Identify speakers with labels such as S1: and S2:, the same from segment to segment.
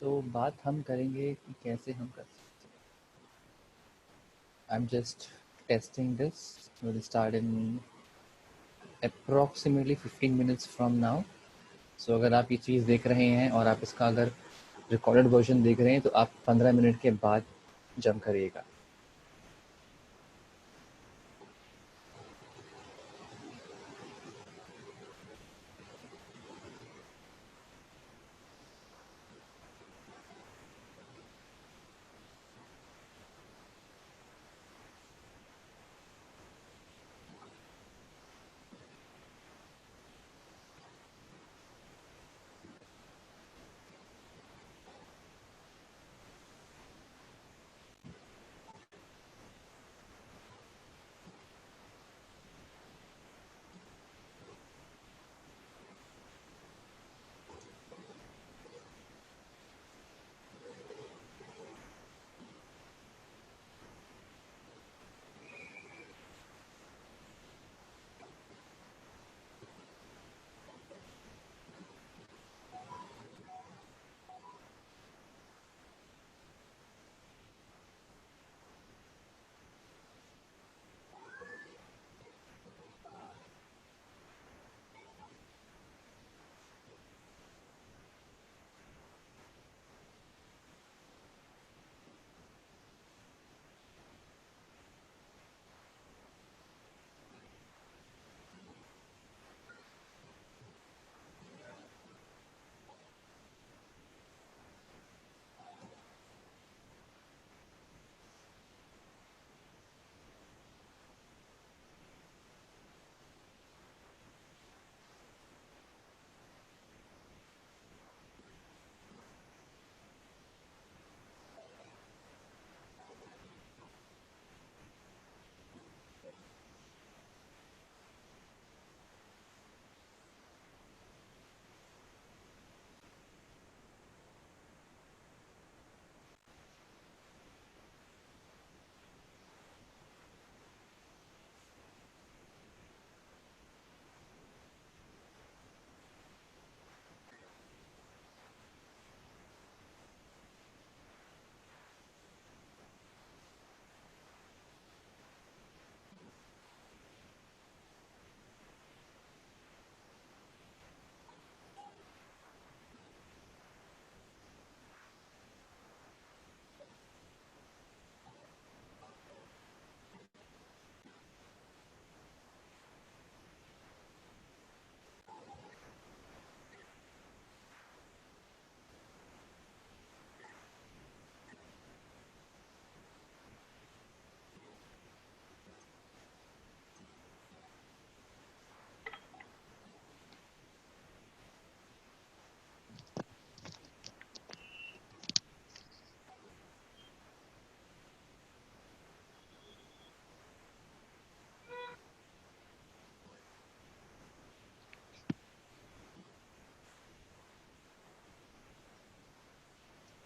S1: तो बात हम करेंगे कि कैसे हम कर सकते हैं। I'm just testing this. We'll start in approximately 15 minutes from now. So अगर आप ये चीज़ देख रहे हैं और आप इसका अगर रिकॉर्डेड वर्जन देख रहे हैं तो आप 15 मिनट के बाद जंप करिएगा।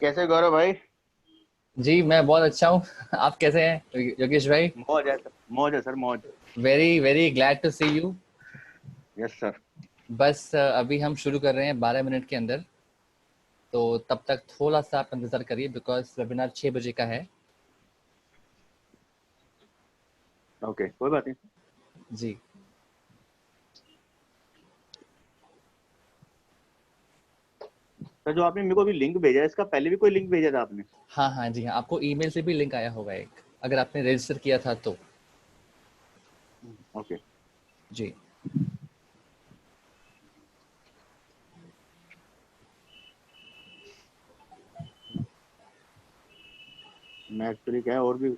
S2: कैसे गौरव भाई?
S1: जी मैं बहुत अच्छा हूँ। आप कैसे हैं योगेश भाई?
S2: मौज है सर, मौज है सर, मौज।
S1: Very very glad to see you.
S2: Yes sir.
S1: बस अभी हम शुरू कर रहे हैं 12 मिनट के अंदर, तो तब तक थोड़ा सा आप इंतज़ार करिए बिकॉज वेबिनार 6 बजे का है।
S2: ओके, कोई बात नहीं।
S1: जी
S2: सर, जो आपने मेरे को अभी लिंक भेजा है, इसका पहले भी कोई लिंक भेजा था आपने?
S1: हाँ हाँ जी हाँ, आपको ईमेल से भी लिंक आया होगा एक, अगर आपने रजिस्टर किया था तो।
S2: ओके।
S1: जी
S2: मैं एक्चुअली क्या है, और भी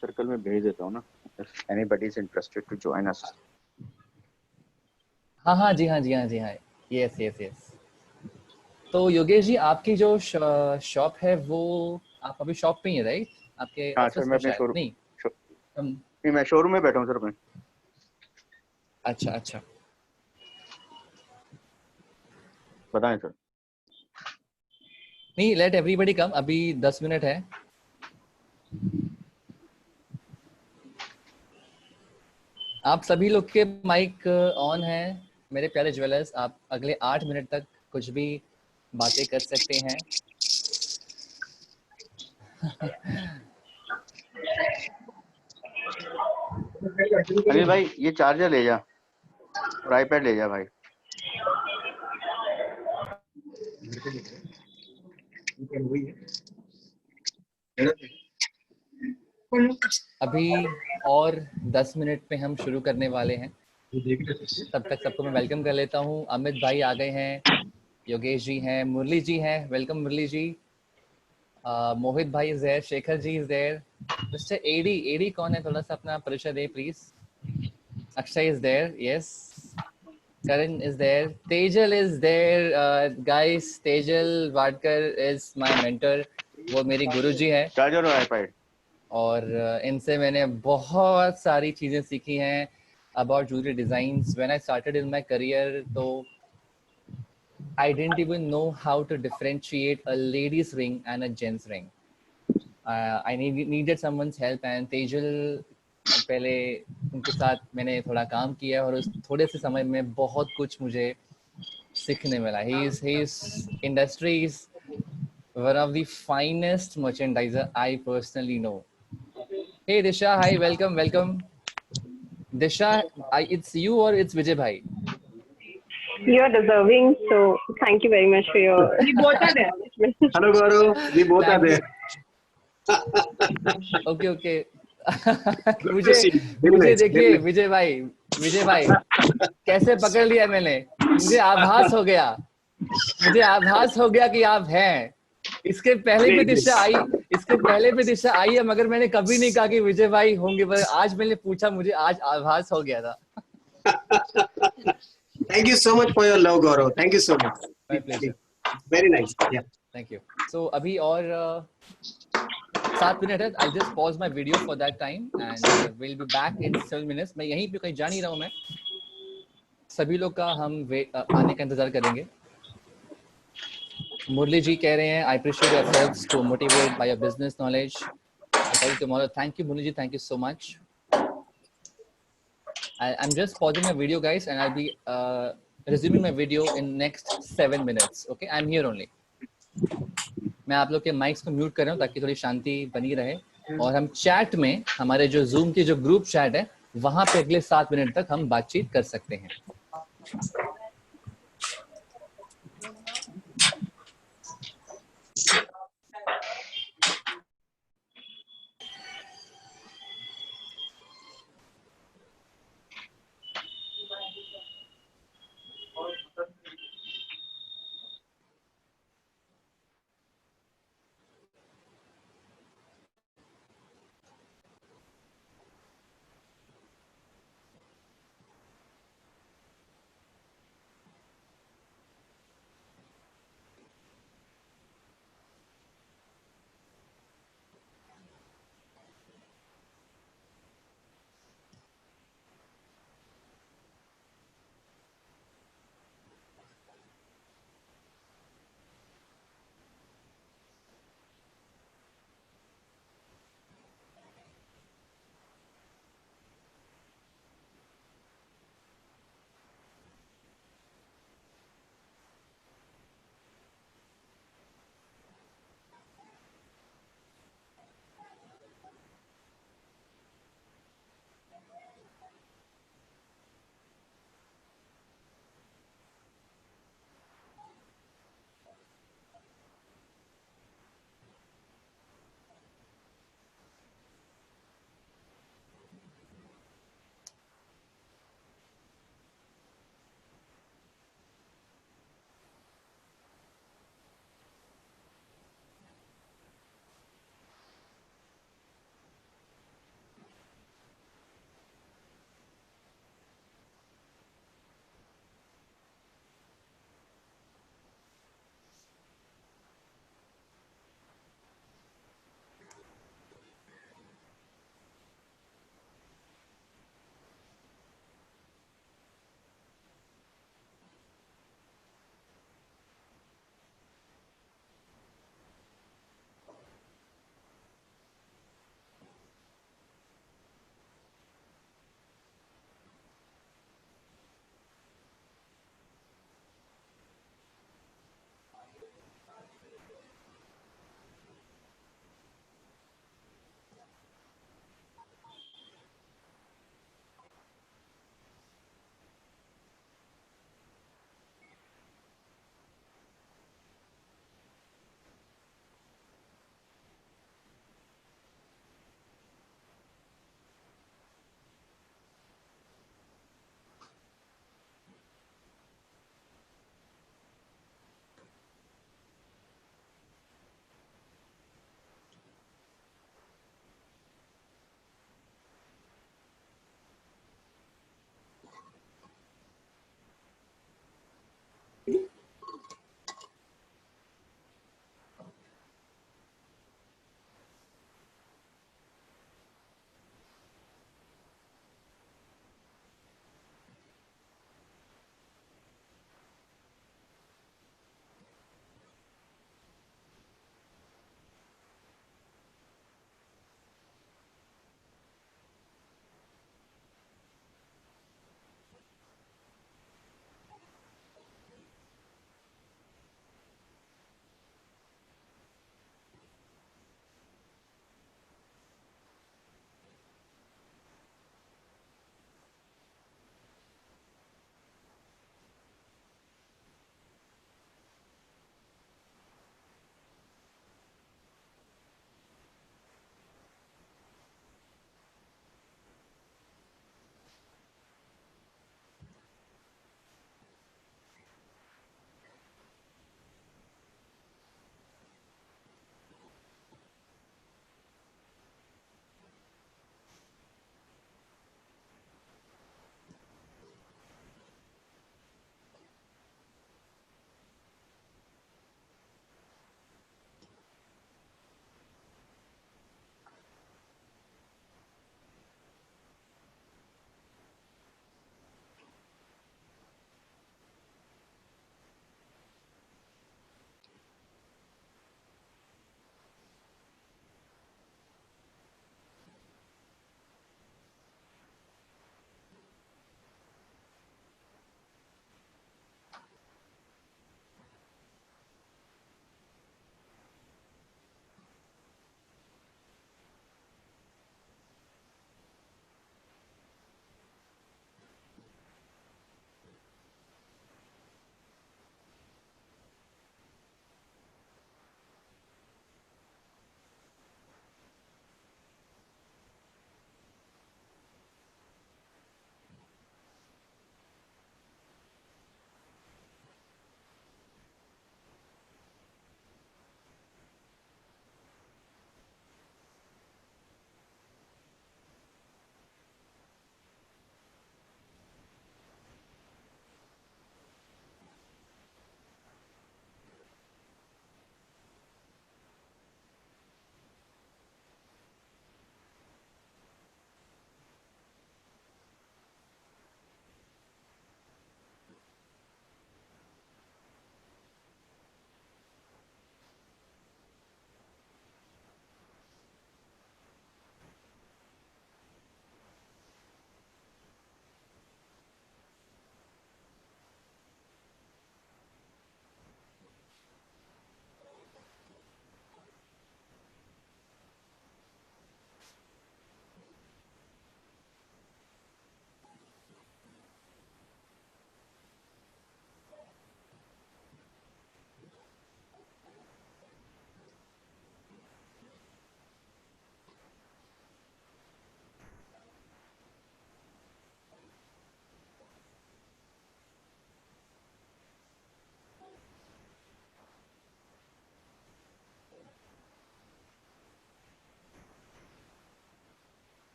S2: सर्कल में भेज देता हूँ ना, if anybody is interested to join us.
S1: हाँ हाँ जी हाँ जी हाँ जी हाँ। Yes yes yes. तो योगेश जी, आपकी जो शॉप है वो, आप अभी शॉप पे ही है राइट? आपके
S2: हाँ सर,
S1: ऑफिस
S2: मैं
S1: में
S2: अपने
S1: शायद
S2: शोरूम
S1: नहीं। हम।
S2: नहीं, मैं शोरूम में बैठा हूँ सर मैं।
S1: अच्छा अच्छा।
S2: बताएं सर।
S1: नहीं, लेट एवरीबॉडी कम, अभी 10 मिनट है। आप सभी लोग के माइक ऑन है मेरे प्यारे ज्वेलर्स। आप अगले 8 मिनट तक कुछ भी बातें कर सकते हैं।
S2: अनिल भाई ये चार्जर ले जा और आईपैड ले जा भाई।
S1: अभी और 10 मिनट में हम शुरू करने वाले हैं। तब तक सबको मैं वेलकम कर लेता हूँ। अमित भाई आ गए हैं, योगेश जी हैं, मुरली जी हैं, वेलकम मुरली जी। मोहित भाई is there, Shekhar ji is there, mister Adi. Adi कौन है, थोड़ा सा अपना परिचय दे please. Akshay is there, yes. Karan is there. Tejal is there. Guys, Tejal Wadkar is my mentor. वो मेरी गुरुजी है
S2: चार्जर और आईपैड।
S1: और इनसे मैंने बहुत सारी चीज़ें सीखी हैं about jewelry designs. When I started in my career, तो I didn't even know how to differentiate a lady's ring and a gent's ring. I needed someone's help and Tejal पहले उनके साथ मैंने थोड़ा काम किया और उस थोड़े से समय में बहुत कुछ मुझे सीखने मिला. His industry is one of the finest merchandiser I personally know. Hey Disha, hi, welcome. Disha, it's you or it's Vijay bhai?
S3: You are deserving, so thank you very much for your.
S4: We both are there. Hello, Gaurav. We both are there.
S1: Okay.
S4: Good to see you.
S1: मुझे देखिए विजय भाई कैसे पकड़ लिया मैंने. मुझे आभास हो गया कि आप हैं. इसके पहले भी दिशा आई है मगर मैंने कभी नहीं कहा कि विजय भाई होंगे, पर आज मैंने पूछा, मुझे आज आभास हो गया था.
S4: Thank you so much for your love, Gaurav. Thank you so much.
S1: My pleasure.
S4: Very nice. Yeah.
S1: Thank you. So अभी और 7 मिनट है. I'll just pause my video for that time and we'll be back in 7 minutes. मैं यहीं पे कहीं जा नहीं रहा हूँ. मैं सभी लोग का हम आने का इंतजार करेंगे. मुरली जी कह रहे हैं I appreciate your efforts to motivate by your business knowledge. I'll tell you tomorrow. Thank you Murli ji, thank you so much. I'm just pausing my video guys and I'll be resuming my video in next 7 minutes. Okay, I'm here only. मैं आप लोग के mics को mute कर रहा हूँ ताकि थोड़ी शांति बनी रहे और हम चैट में, हमारे जो जूम की जो ग्रुप चैट है वहां पे अगले 7 मिनट तक हम बातचीत कर सकते हैं.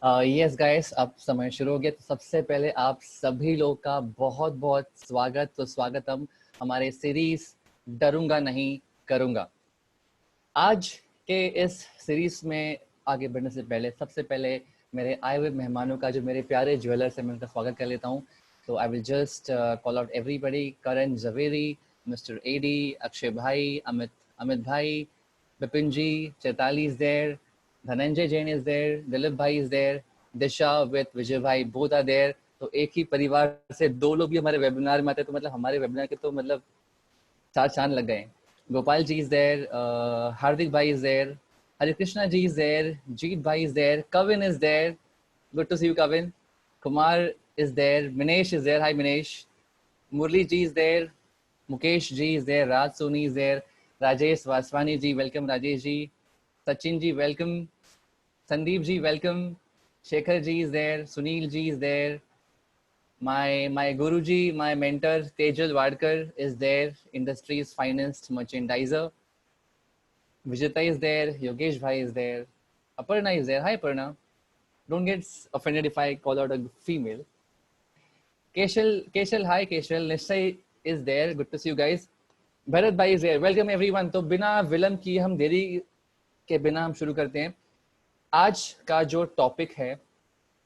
S1: यस गाइस, अब समय शुरू हो गया। तो सबसे पहले आप सभी लोग का बहुत बहुत स्वागत, तो स्वागतम हमारे सीरीज डरूंगा नहीं करूंगा। आज के इस सीरीज में आगे बढ़ने से पहले सबसे पहले मेरे आए हुए मेहमानों का, जो मेरे प्यारे ज्वेलर्स हैं, मैं उनका स्वागत कर लेता हूँ। तो I will just call out everybody. Karan Javeri, mister Adi, Akshay भाई, अमित भाई, Bipin ji, Chaitali is there, Dhananjay Jain is there, Dilip भाई is there, Disha with Vijay भाई, बोथ आर देयर। तो एक ही परिवार से दो लोग भी हमारे वेबिनार में आते हैं, तो मतलब हमारे वेबिनार के तो मतलब चार चांद लग गए। Gopal ji is there, Hardik bhai is there, Hare Krishna ji is there, Jeet bhai is there, Kavin is there. Good to see you, Kavin. Kumar is there, Minesh is there. Hi, Minesh. Murli ji is there, Mukesh ji is there, Raj Soni is there, Rajesh Vaswani ji, welcome Rajesh ji. Sachin ji, welcome. Sandeep ji, welcome. Shekhar ji is there, Sunil ji is there. My Guruji, my mentor Tejal Wadkar is there, industry's finest merchandiser. Vijita is there, Yogesh Bhai is there, Aparna is there. Hi Aparna. Don't get offended if I call out a female. Keshal, hi Keshal. Nishay is there. Good to see you guys. Bharat Bhai is there. Welcome everyone. तो बिना विलंब की, हम देरी के बिना हम शुरू करते हैं। आज का जो टॉपिक है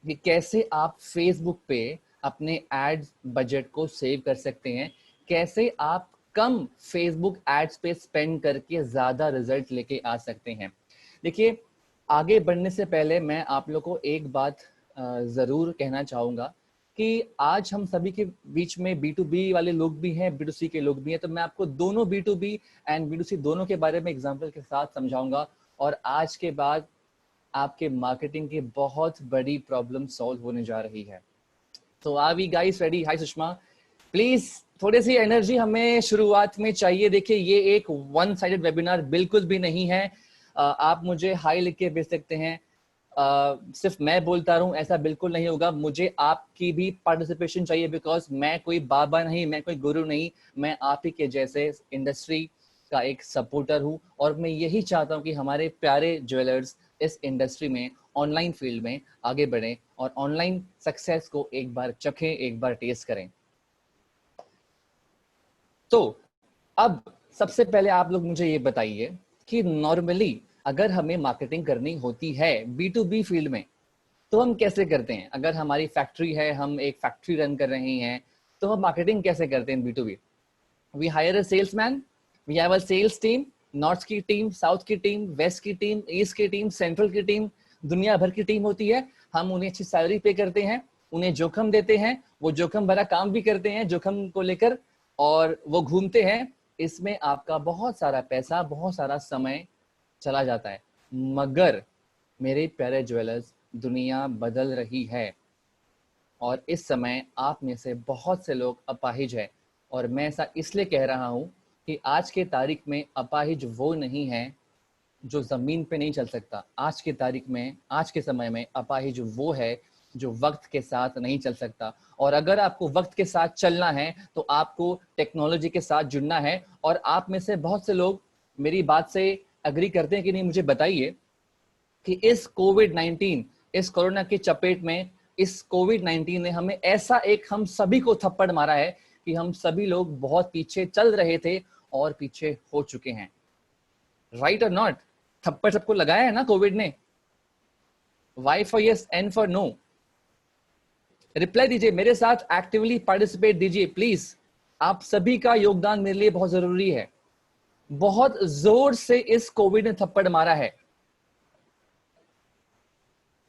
S1: कि कैसे आप फेसबुक पे अपने एड्स बजट को सेव कर सकते हैं, कैसे आप कम फेसबुक एड्स पे स्पेंड करके ज्यादा रिजल्ट लेके आ सकते हैं। देखिए, आगे बढ़ने से पहले मैं आप लोग को एक बात जरूर कहना चाहूंगा कि आज हम सभी के बीच में B2B वाले लोग भी हैं, B2C के लोग भी हैं। तो मैं आपको दोनों B2B एंड B2C दोनों के बारे में एग्जाम्पल के साथ समझाऊंगा, और आज के बाद आपके मार्केटिंग की बहुत बड़ी प्रॉब्लम सॉल्व होने जा रही है। तो are we guys ready? Hi Sushma, please थोड़ी सी एनर्जी हमें शुरुआत में चाहिए। देखिए, ये एक वन साइडेड वेबिनार बिल्कुल भी नहीं है। आप मुझे हाई लिख के भेज सकते हैं। सिर्फ मैं बोलता रहूं ऐसा बिल्कुल नहीं होगा, मुझे आपकी भी पार्टिसिपेशन चाहिए, बिकॉज मैं कोई बाबा नहीं, मैं कोई गुरु नहीं, मैं आप ही के जैसे इंडस्ट्री का एक सपोर्टर हूं। और मैं यही चाहता हूं कि हमारे प्यारे ज्वेलर्स इस इंडस्ट्री में, ऑनलाइन फील्ड में आगे बढ़ें और ऑनलाइन सक्सेस को एक बार चखें, एक बार टेस्ट करें। तो अब सबसे पहले आप लोग मुझे ये बताइए कि नॉर्मली अगर हमें मार्केटिंग करनी होती है B2B फील्ड में, तो हम कैसे करते हैं? अगर हमारी फैक्ट्री है, हम एक फैक्ट्री रन कर रहे हैं, तो हम मार्केटिंग कैसे करते हैं B2B? We hire a salesman, we have a sales team, north की टीम, साउथ की टीम, वेस्ट की टीम, ईस्ट की टीम, सेंट्रल की टीम, दुनिया भर की टीम होती है। हम उन्हें अच्छी सैलरी पे करते हैं, उन्हें जोखिम देते हैं, वो जोखिम भरा काम भी करते हैं जोखिम को लेकर, और वो घूमते हैं। इसमें आपका बहुत सारा पैसा, बहुत सारा समय चला जाता है। मगर मेरे प्यारे ज्वेलर्स, दुनिया बदल रही है और इस समय आप में से बहुत से लोग अपाहिज हैं। और मैं ऐसा इसलिए कह रहा हूं कि आज के तारीख में अपाहिज वो नहीं है जो जमीन पे नहीं चल सकता। आज के तारीख में, आज के समय में अपाहिज वो है जो वक्त के साथ नहीं चल सकता। और अगर आपको वक्त के साथ चलना है तो आपको टेक्नोलॉजी के साथ जुड़ना है। और आप में से बहुत से लोग मेरी बात से अग्री करते हैं कि नहीं, मुझे बताइए कि इस कोविड-19, इस कोरोना की चपेट में, इस कोविड-19 ने हमें ऐसा एक, हम सभी को थप्पड़ मारा है कि हम सभी लोग बहुत पीछे चल रहे थे और पीछे हो चुके हैं। राइट और नॉट? थप्पड़ सबको लगाया है ना कोविड ने। Y for yes, N for no? Reply दीजिए, मेरे साथ एक्टिवली पार्टिसिपेट दीजिए प्लीज। आप सभी का योगदान मेरे लिए बहुत जरूरी है। बहुत जोर से इस कोविड ने थप्पड़ मारा है,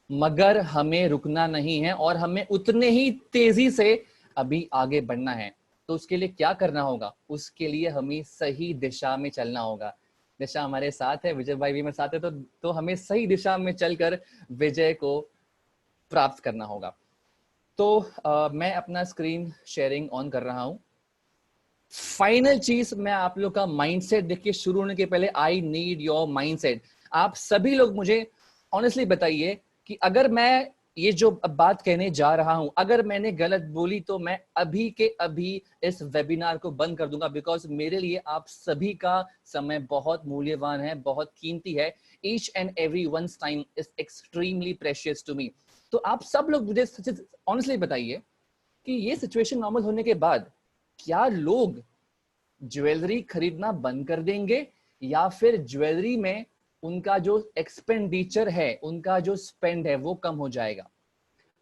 S1: मगर हमें रुकना नहीं है और हमें उतने ही तेजी से अभी आगे बढ़ना है। तो उसके लिए क्या करना होगा? उसके लिए हमें सही दिशा में चलना होगा। दिशा हमारे साथ है, विजय भाई भी मेरे साथ है, तो हमें सही दिशा में चलकर विजय को प्राप्त करना होगा। तो मैं अपना स्क्रीन शेयरिंग ऑन कर रहा हूं। फाइनल चीज, मैं आप लोग का माइंडसेट, देखिए शुरू होने के पहले आई नीड योर माइंडसेट। आप सभी लोग मुझे ऑनेस्टली बताइए कि अगर मैं ये जो अब बात कहने जा रहा हूं, अगर मैंने गलत बोली तो मैं अभी के अभी इस वेबिनार को बंद कर दूंगा, बिकॉज मेरे लिए आप सभी का समय बहुत मूल्यवान है, बहुत कीमती है। Each and every one's time is extremely precious to me. तो आप सब लोग मुझे ऑनेस्टली बताइए कि ये सिचुएशन नॉर्मल होने के बाद क्या लोग ज्वेलरी खरीदना बंद कर देंगे या फिर ज्वेलरी में उनका जो एक्सपेंडिचर है, उनका जो स्पेंड है वो कम हो जाएगा?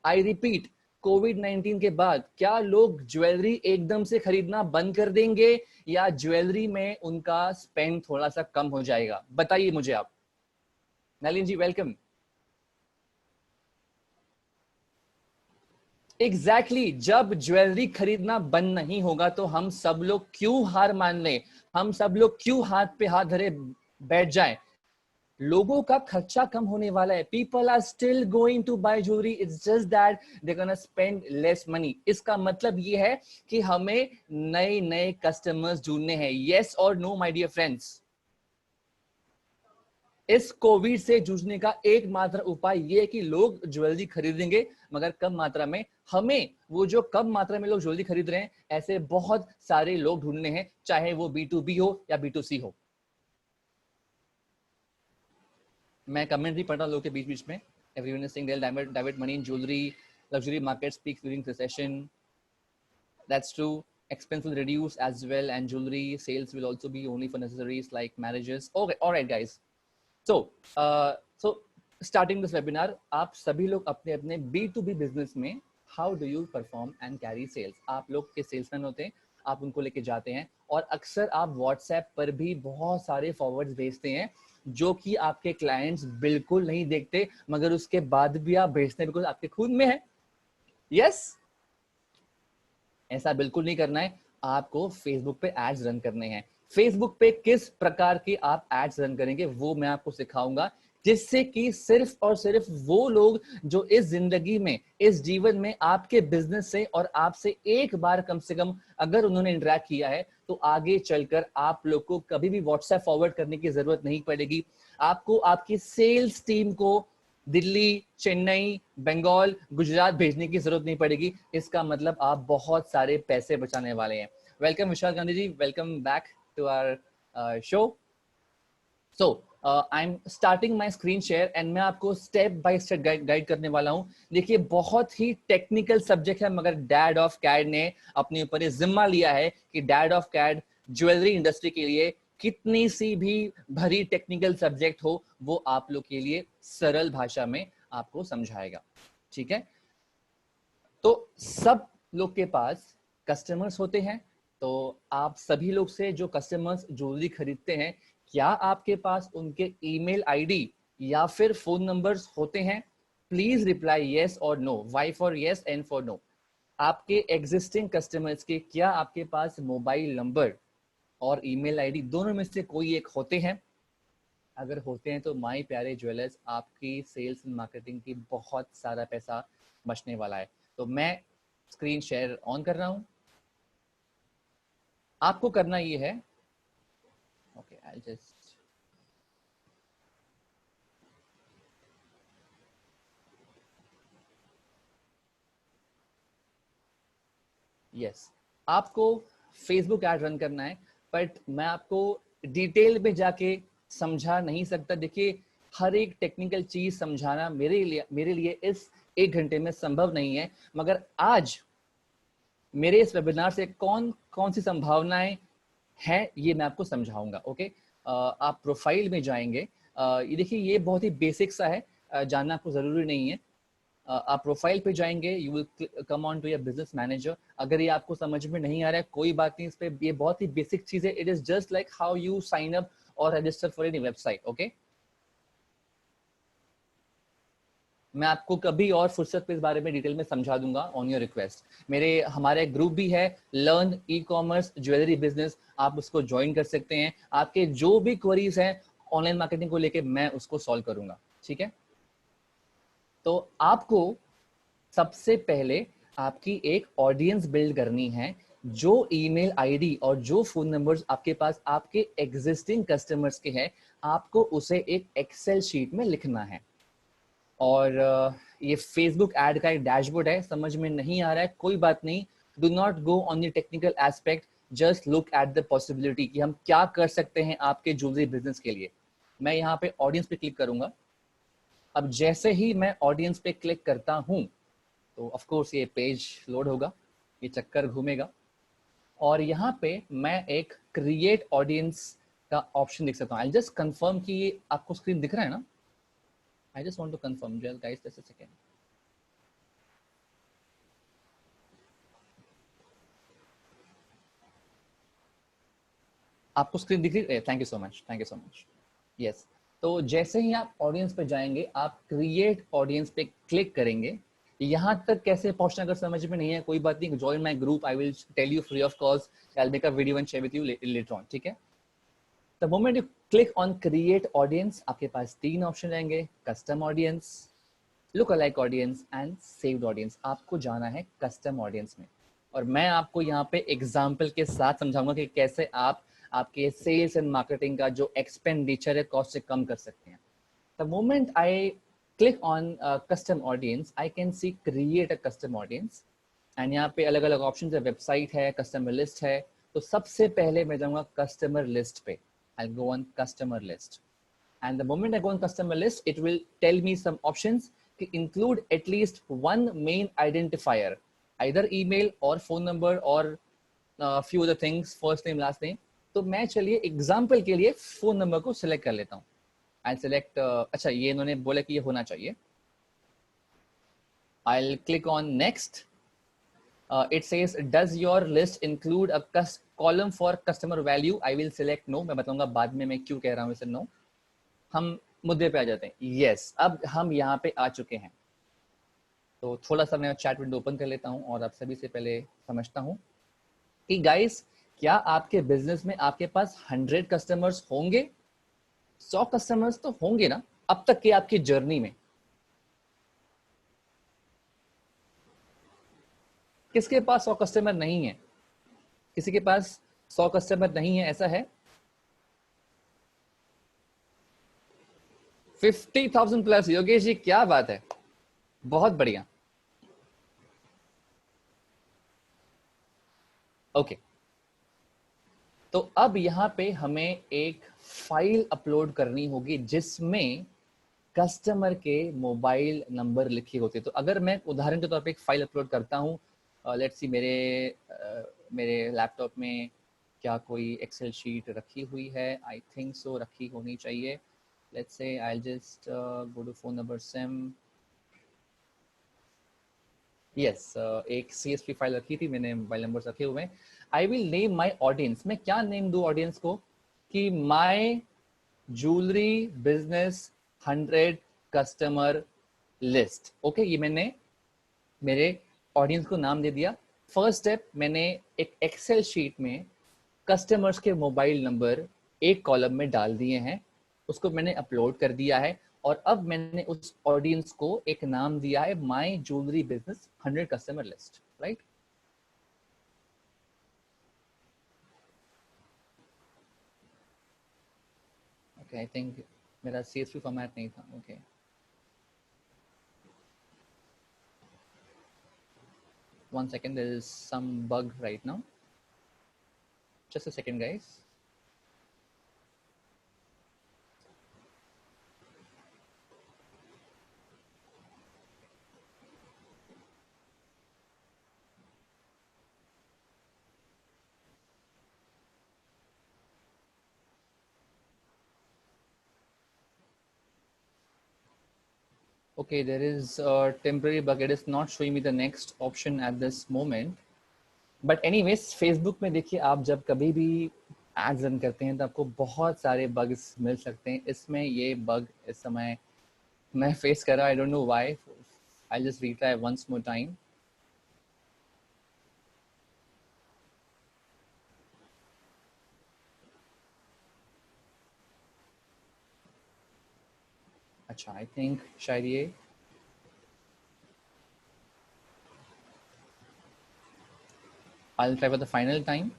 S1: आई रिपीट, कोविड-19 के बाद क्या लोग ज्वेलरी एकदम से खरीदना बंद कर देंगे या ज्वेलरी में उनका स्पेंड थोड़ा सा कम हो जाएगा? बताइए मुझे आप। नलिन जी वेलकम। एग्जैक्टली जब ज्वेलरी खरीदना बंद नहीं होगा तो हम सब लोग क्यों हार मान लें, हम सब लोग क्यों हाथ पे हाथ धरे बैठ जाएं? लोगों का खर्चा कम होने वाला है. People are still going to buy jewellery, it's just that they gonna spend less money. इसका मतलब ये है कि हमें नए नए कस्टमर्स ढूंढने हैं. यस और नो माय डियर फ्रेंड्स? इस कोविड से जूझने का एकमात्र उपाय ये है कि लोग ज्वेलरी खरीदेंगे मगर कम मात्रा में. हमें वो जो कम मात्रा में लोग ज्वेलरी खरीद रहे हैं ऐसे बहुत सारे लोग ढूंढने हैं, चाहे वो B2B हो या B2C हो. मैं कमेंट भी पढ़ रहा हूं लोगों के बीच बीच में. Everyone is saying they will divert money in jewellery. Luxury market speaks during recession. That's true. Expense will reduce as well and jewelry sales will also be only for necessaries like marriages. Okay, all right guys. So starting this webinar, आप सभी लोग अपने अपने B2B business में how do you perform and carry sales? आप लोग के salesman होते हैं, आप उनको लेके जाते हैं और अक्सर आप व्हाट्सएप पर भी बहुत सारे फॉरवर्ड्स भेजते हैं जो कि आपके क्लाइंट्स बिल्कुल नहीं देखते मगर उसके बाद भी आप भेजते हैं बिकॉज आपके खून में है. यस, ऐसा बिल्कुल नहीं करना है. आपको फेसबुक पे एड्स रन करने हैं. फेसबुक पे किस प्रकार के आप एड्स रन करेंगे वो मैं आपको सिखाऊंगा, जिससे कि सिर्फ और सिर्फ वो लोग जो इस जिंदगी में, इस जीवन में आपके बिजनेस से और आपसे एक बार कम से कम अगर उन्होंने इंटरेक्ट किया है तो आगे चलकर आप लोग को कभी भी व्हाट्सएप फॉरवर्ड करने की जरूरत नहीं पड़ेगी. आपको आपकी सेल्स टीम को दिल्ली, चेन्नई, बंगाल, गुजरात भेजने की जरूरत नहीं पड़ेगी. इसका मतलब आप बहुत सारे पैसे बचाने वाले हैं. Welcome Vishal Gandhi ji, welcome back to our show. So I am starting my screen share and मैं आपको स्टेप बाय स्टेप गाइड करने वाला हूं. देखिए बहुत ही टेक्निकल सब्जेक्ट है मगर डैड ऑफ कैड ने अपने ऊपर ये जिम्मा लिया है कि dad of CAD jewellery industry के लिए कितनी सी भी भरी टेक्निकल सब्जेक्ट हो वो आप लोग के लिए सरल भाषा में आपको समझाएगा. ठीक है, तो सब लोग के पास कस्टमर्स होते हैं. तो आप सभी लोग से जो कस्टमर्स ज्वेलरी खरीदते हैं, क्या आपके पास उनके ईमेल आईडी या फिर फोन नंबर्स होते हैं? प्लीज रिप्लाई यस और no. Y for yes and for no. आपके एग्जिस्टिंग कस्टमर्स के क्या आपके पास मोबाइल नंबर और ईमेल आईडी दोनों में से कोई एक होते हैं? अगर होते हैं तो माय प्यारे ज्वेलर्स, आपकी सेल्स एंड मार्केटिंग की बहुत सारा पैसा बचने वाला है. तो मैं स्क्रीन शेयर ऑन कर रहा हूं. आपको करना ये है, ओके आई जस्ट यस, आपको फेसबुक ऐड रन करना है बट मैं आपको डिटेल में जाके समझा नहीं सकता. देखिए हर एक टेक्निकल चीज समझाना मेरे लिए इस 1 घंटे में संभव नहीं है. मगर आज मेरे इस वेबिनार से कौन सी संभावनाएं हैं ये मैं आपको समझाऊंगा. ओके, आप प्रोफाइल में जाएंगे. ये देखिए ये बहुत ही बेसिक सा है, जानना आपको जरूरी नहीं है. आप प्रोफाइल पे जाएंगे, you will come on to your business manager. अगर ये आपको समझ में नहीं आ रहा है कोई बात नहीं, इस पे ये बहुत ही बेसिक चीज है. It is just like how you sign up और register for any website. Okay, मैं आपको कभी और फुर्सत पे इस बारे में डिटेल में समझा दूंगा ऑन योर रिक्वेस्ट. हमारे ग्रुप भी है learn e commerce jewellery business, आप उसको ज्वाइन कर सकते हैं. आपके जो भी क्वेरीज हैं ऑनलाइन मार्केटिंग को लेके मैं उसको सॉल्व करूंगा. ठीक है, तो आपको सबसे पहले आपकी एक ऑडियंस बिल्ड करनी है. जो ईमेल आईडी और जो फोन नंबर्स आपके पास आपके एग्जिस्टिंग कस्टमर्स के हैं, आपको उसे एक एक्सेल शीट में लिखना है. और ये फेसबुक ऐड का एक डैशबोर्ड है, समझ में नहीं आ रहा है कोई बात नहीं. Do not go on the technical aspect, just look at the possibility कि हम क्या कर सकते हैं आपके ज्वेलरी बिजनेस के लिए. मैं यहाँ पे ऑडियंस पे क्लिक करूंगा अब जैसे ही मैं ऑडियंस पे क्लिक करता हूं तो ऑफ कोर्स ये पेज लोड होगा, ये चक्कर घूमेगा और यहाँ पे मैं एक क्रिएट ऑडियंस का ऑप्शन देख सकता हूँ। आई जस्ट कंफर्म कि ये आपको स्क्रीन दिख रहा है ना? I just want to confirm guys, just a second. आपको स्क्रीन दिख रही है? Thank you so much, thank you so much. Yes, तो जैसे ही आप ऑडियंस पे जाएंगे, आप क्रिएट ऑडियंस पे क्लिक करेंगे। यहाँ तक कैसे पहुंचना अगर समझ में नहीं है कोई बात नहीं, join my group, I will tell you free of cost, I will make a video and share with you later on, ठीक है? The moment you click on create audience, आपके पास 3 ऑप्शन रहेंगे, custom audience, look alike audience and saved audience. आपको जाना है custom audience में और मैं आपको यहाँ पे एग्जाम्पल के साथ समझाऊंगा कि कैसे आप आपके सेल्स एंड मार्केटिंग का जो एक्सपेंडिचर है कॉस्ट से कम कर सकते हैं। The moment I click on custom audience, I can see create a custom audience and यहाँ पे अलग अलग ऑप्शन है, वेबसाइट है, कस्टमर लिस्ट है। तो सबसे पहले मैं जाऊंगा कस्टमर लिस्ट पे, I go on customer list and the moment I go on customer list, it will tell me some options to include at least one main identifier, either email or phone number or few other things, first name, last name. तो मैं चलिए example के लिए phone number को select कर लेता हूँ। I select, अच्छा ये इन्होंने बोला कि ये होना चाहिए। I'll click on next. It says does your list include a column for customer value? I will select no. मैं बताऊंगा बाद में मैं क्यों कह रहा हूँ इसे no। हम मुद्दे पे आ जाते हैं। यस, अब हम यहाँ पे आ चुके हैं। तो थोड़ा सा मैं चैट विंडो ओपन कर लेता हूँ और आप सभी से पहले समझता हूँ कि गाइस, क्या आपके बिजनेस में आपके पास 100 कस्टमर्स होंगे? 100 कस्टमर्स तो होंगे ना अब तक की आपकी जर्नी में? किसके पास 100 कस्टमर नहीं है? किसी के पास 100 कस्टमर नहीं है, ऐसा है? 50,000 प्लस। योगेश जी क्या बात है, बहुत बढ़िया। ओके, तो अब यहाँ पे हमें एक फाइल अपलोड करनी होगी जिसमें कस्टमर के मोबाइल नंबर लिखे होते। तो अगर मैं उदाहरण के तौर पे एक फाइल अपलोड करता हूँ, लेट्स सी मेरे लैपटॉप में क्या कोई एक्सेल शीट रखी हुई है? आई थिंक सो, रखी होनी चाहिए। Let's say I just go to phone number SIM. Yes, एक CSV फाइल रखी थी मैंने, मोबाइल नंबर रखे हुए हैं। I will name my audience. मैं क्या नेम दूं ऑडियंस को? कि my jewellery business 100 customer list. Okay, ये मैंने मेरे ऑडियंस को नाम दे दिया। फर्स्ट स्टेप, मैंने एक एक्सेल शीट में कस्टमर्स के मोबाइल नंबर एक कॉलम में डाल दिए हैं, उसको मैंने अपलोड कर दिया है और अब मैंने उस ऑडियंस को एक नाम दिया है माई jewellery business 100 customer list, right? Okay, I think मेरा CSV फॉर्मेट नहीं था। Okay, one second, there is some bug right now, just a second guys। Okay, there is a temporary bug, it is not showing me the next option at this moment, but anyways Facebook में देखिए, आप जब कभी भी ads run करते हैं तो आपको बहुत सारे बग्स मिल सकते हैं। इसमें ये बग इस समय मैं फेस कर रहा, I don't know why. I just retry once more time. अच्छा, आई थिंक शायद ये I'll try for the final time।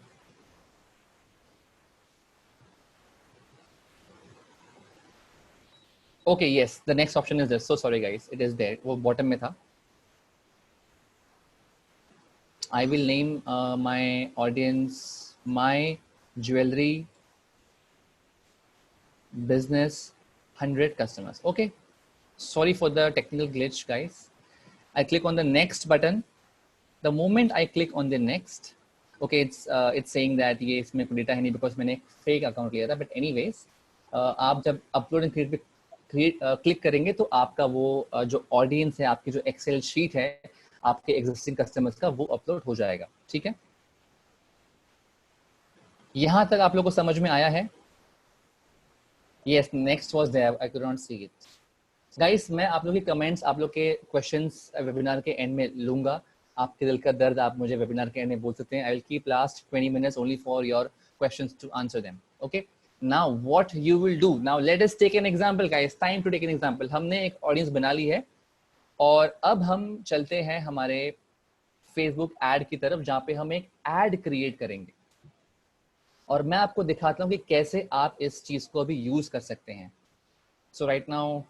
S1: Okay, yes, the next option is this, so sorry guys, it is there, वो bottom में था। I will name my audience my jewelry business 100 customers। Okay, Sorry for the technical glitch, guys. I click on the next button. The moment I click on the next, okay, it's saying that ये इसमें कोई data है नहीं because मैंने fake account लिया था. But anyways, आप जब अपलोड एंड क्रिएट पे क्लिक करेंगे तो आपका वो जो ऑडियंस है, आपकी जो एक्सेल शीट है आपके एग्जिस्टिंग कस्टमर्स का, वो अपलोड हो जाएगा. ठीक है, यहां तक आप लोगों को समझ में आया है? Yes, next was there. I could not see it. Guys, मैं आप लोग के कमेंट्स, आप लोग के क्वेश्चंस वेबिनार के एंड में लूंगा. आपके दिल का दर्द आप मुझे वेबिनार के एंड में बोल सकते हैं. I will keep last 20 minutes only for your questions to answer them. Okay? Now what you will do? Now let us take an example, guys. Time to take an example. हमने एक audience बना ली है और अब हम चलते हैं हमारे फेसबुक एड की तरफ, जहाँ पे हम एक एड क्रिएट करेंगे और मैं आपको दिखाता हूँ कि कैसे आप इस चीज को अभी यूज कर सकते हैं. So right now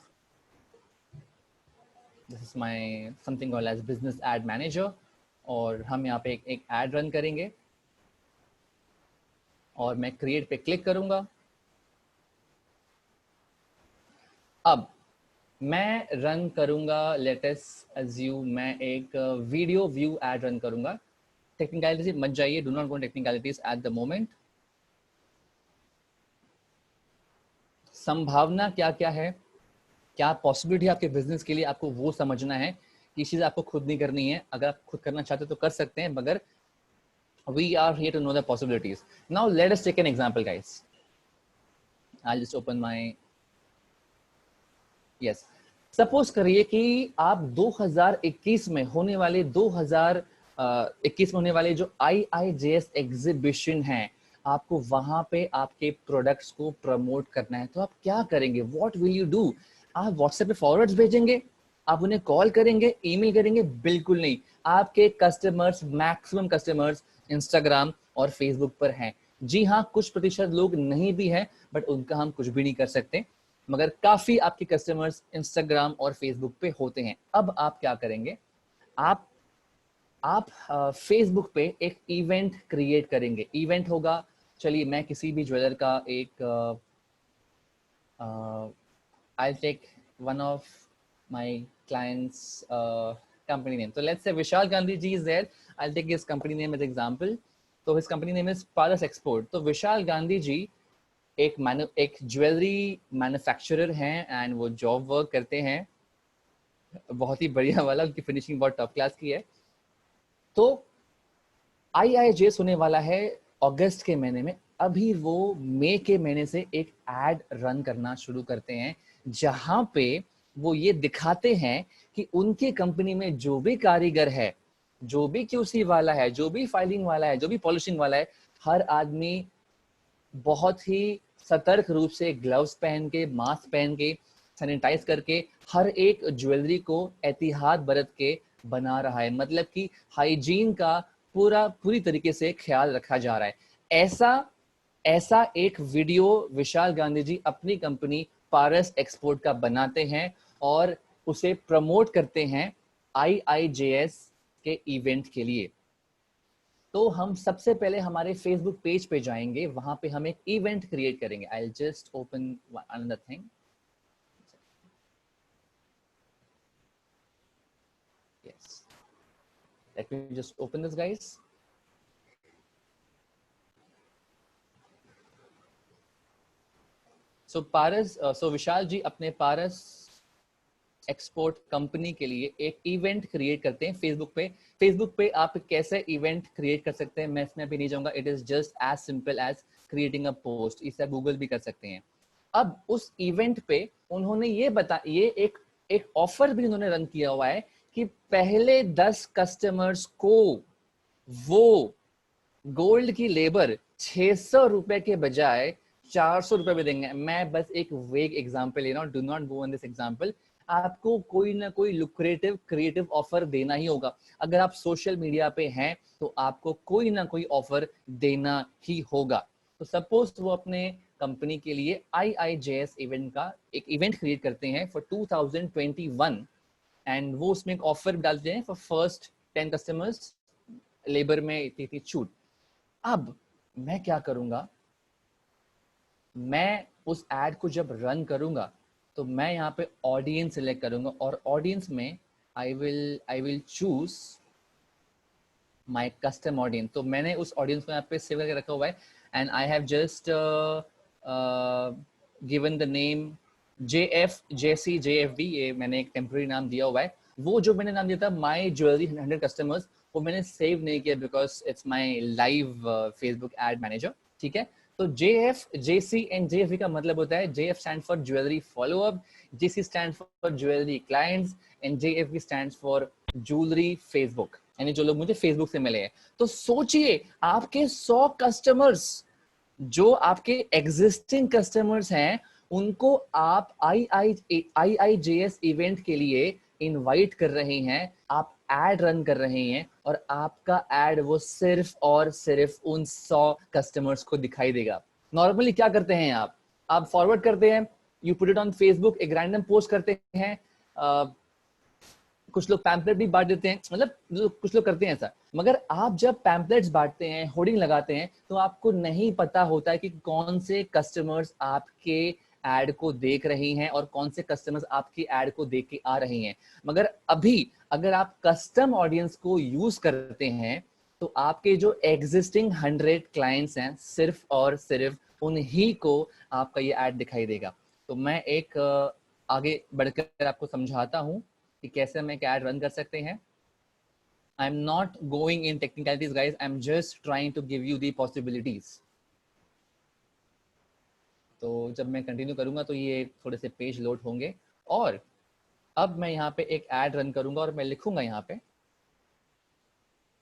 S1: this is my something called as business ad manager, और हम यहाँ पे एक एड रन करेंगे और मैं क्रिएट पे क्लिक करूंगा. अब मैं रन करूंगा, लेट अस अज्यूम मैं एक वीडियो व्यू एड रन करूंगा. टेक्निकलिटीज मत जाइए, do not go technicalities at the moment. संभावना क्या क्या है, क्या पॉसिबिलिटी आपके बिजनेस के लिए, आपको वो समझना है. ये चीज आपको खुद नहीं करनी है. अगर आप खुद करना चाहते तो कर सकते हैं, मगर we are here to know the possibilities. Now let us take an example, guys. I'll just open my, yes. Suppose करिए कि आप 2021 में होने वाले 2021 में होने वाले जो IIJS एग्जीबिशन है, आपको वहां पे आपके प्रोडक्ट्स को प्रमोट करना है. तो आप क्या करेंगे? What will you do? आप व्हाट्सएप पे फॉरवर्ड्स भेजेंगे? आप उन्हें कॉल करेंगे, ईमेल करेंगे? बिल्कुल नहीं. आपके कस्टमर्स, मैक्सिमम कस्टमर्स इंस्टाग्राम और फेसबुक पर हैं. जी हाँ, कुछ प्रतिशत लोग नहीं भी हैं, बट उनका हम कुछ भी नहीं कर सकते, मगर काफी आपके कस्टमर्स इंस्टाग्राम और फेसबुक पे होते हैं. अब आप क्या करेंगे? आप फेसबुक पे एक इवेंट क्रिएट करेंगे. इवेंट होगा, चलिए मैं किसी भी ज्वेलर का एक I'll take one of my clients company name. So let's say Vishal Gandhi ji is there. I'll take his company name as example. So his company name is Paras Export. तो विशाल गांधी जी एक jewellery manufacturer हैं and वो job work करते हैं, बहुत ही बढ़िया वाला. उनकी फिनिशिंग बहुत टॉप क्लास की है. तो IIJS होने वाला है अगस्त के महीने में. अभी वो मई के महीने से एक एड रन करना शुरू करते हैं, जहां पे वो ये दिखाते हैं कि उनके कंपनी में जो भी कारीगर है, जो भी QC वाला है, जो भी फाइलिंग वाला है, जो भी पॉलिशिंग वाला है, हर आदमी बहुत ही सतर्क रूप से ग्लव्स पहन के, मास्क पहन के, सैनिटाइज करके हर एक ज्वेलरी को एहतियात बरत के बना रहा है. मतलब कि हाइजीन का पूरी तरीके से ख्याल रखा जा रहा है. ऐसा एक वीडियो विशाल गांधी जी अपनी कंपनी पारस एक्सपोर्ट का बनाते हैं और उसे प्रमोट करते हैं IIJS के इवेंट के लिए. तो हम सबसे पहले हमारे फेसबुक पेज पे जाएंगे, वहां पे हम एक इवेंट क्रिएट करेंगे. I will just open another thing. Yes, let me just open this, guys. So Vishal ji अपने पारस एक्सपोर्ट कंपनी के लिए एक इवेंट क्रिएट करते हैं फेसबुक पे. फेसबुक पे आप कैसे इवेंट क्रिएट कर सकते हैं, मैं इसमें अभी नहीं जाऊंगा. It is just as simple as creating a post. इसे गूगल भी कर सकते हैं. अब उस इवेंट पे उन्होंने ये एक ऑफर भी उन्होंने रन किया हुआ है कि पहले 10 कस्टमर्स को वो गोल्ड की लेबर 600 रुपए के बजाय 400 रुपए में देंगे. मैं बस एक वेग एग्जांपल ले रहा हूं, do not go on this example. आपको कोई ना कोई लुक्रेटिव क्रिएटिव ऑफर देना ही होगा. अगर आप सोशल मीडिया पे हैं तो आपको कोई ना कोई ऑफर देना ही होगा. तो सपोज वो अपने कंपनी के लिए IIJS इवेंट का एक इवेंट क्रिएट करते हैं फॉर 2021 एंड वो उसमें एक ऑफर डालते हैं फॉर फर्स्ट 10 कस्टमर्स, लेबर में इतनी छूट. अब मैं क्या करूंगा, मैं उस एड को जब रन करूंगा तो मैं यहाँ पे ऑडियंस सिलेक्ट करूंगा और ऑडियंस में I will choose my custom audience. तो मैंने उस ऑडियंस को यहाँ पे सेव करके रखा हुआ है and I have just given the name JFD, ये मैंने एक टेम्पररी नाम दिया हुआ है। वो जो मैंने नाम दिया था माय ज्वेलरी 100 कस्टमर्स, वो मैंने सेव नहीं किया because it's my live Facebook ad manager. ठीक है, तो JF, JC एंड JFE का मतलब होता है JF stand for jewellery follow up, JC stand for jewellery clients and JFE stand for jewellery Facebook, यानी जो लोग मुझे फेसबुक से मिले हैं। तो सोचिए आपके 100 कस्टमर्स जो आपके एग्जिस्टिंग कस्टमर्स हैं, उनको आप IIJS इवेंट के लिए इनवाइट कर रहे हैं, आप एड रन कर रहे हैं और आपका एड वो सिर्फ और सिर्फ उन 100 कस्टमर्स को दिखाई देगा। नॉर्मली क्या करते हैं आप फॉरवर्ड करते हैं, you put it on Facebook, एक रैंडम पोस्ट करते हैं, कुछ लोग पैम्पलेट भी बांट देते हैं, मतलब कुछ लोग करते हैं ऐसा। मगर आप जब पैम्पलेट्स बांटते हैं, होर्डिंग लगाते हैं, तो आपको नहीं पता होता है कि कौन से कस्टमर्स आपके एड को देख रही हैं और कौन से कस्टमर्स आपकी एड को देख के आ रही हैं। मगर अभी अगर आप कस्टम ऑडियंस को यूज करते हैं तो आपके जो एग्जिस्टिंग 100 क्लाइंट्स हैं, सिर्फ और सिर्फ उन्हीं को आपका ये एड दिखाई देगा। तो मैं एक आगे बढ़कर आपको समझाता हूँ कि कैसे हम एक एड रन कर सकते हैं। I am not going in technicalities guys, I am just trying to give you the possibilities. तो जब मैं कंटिन्यू करूंगा तो ये थोड़े से पेज लोड होंगे और अब मैं यहाँ पे एक एड रन करूंगा और मैं लिखूंगा यहाँ पे,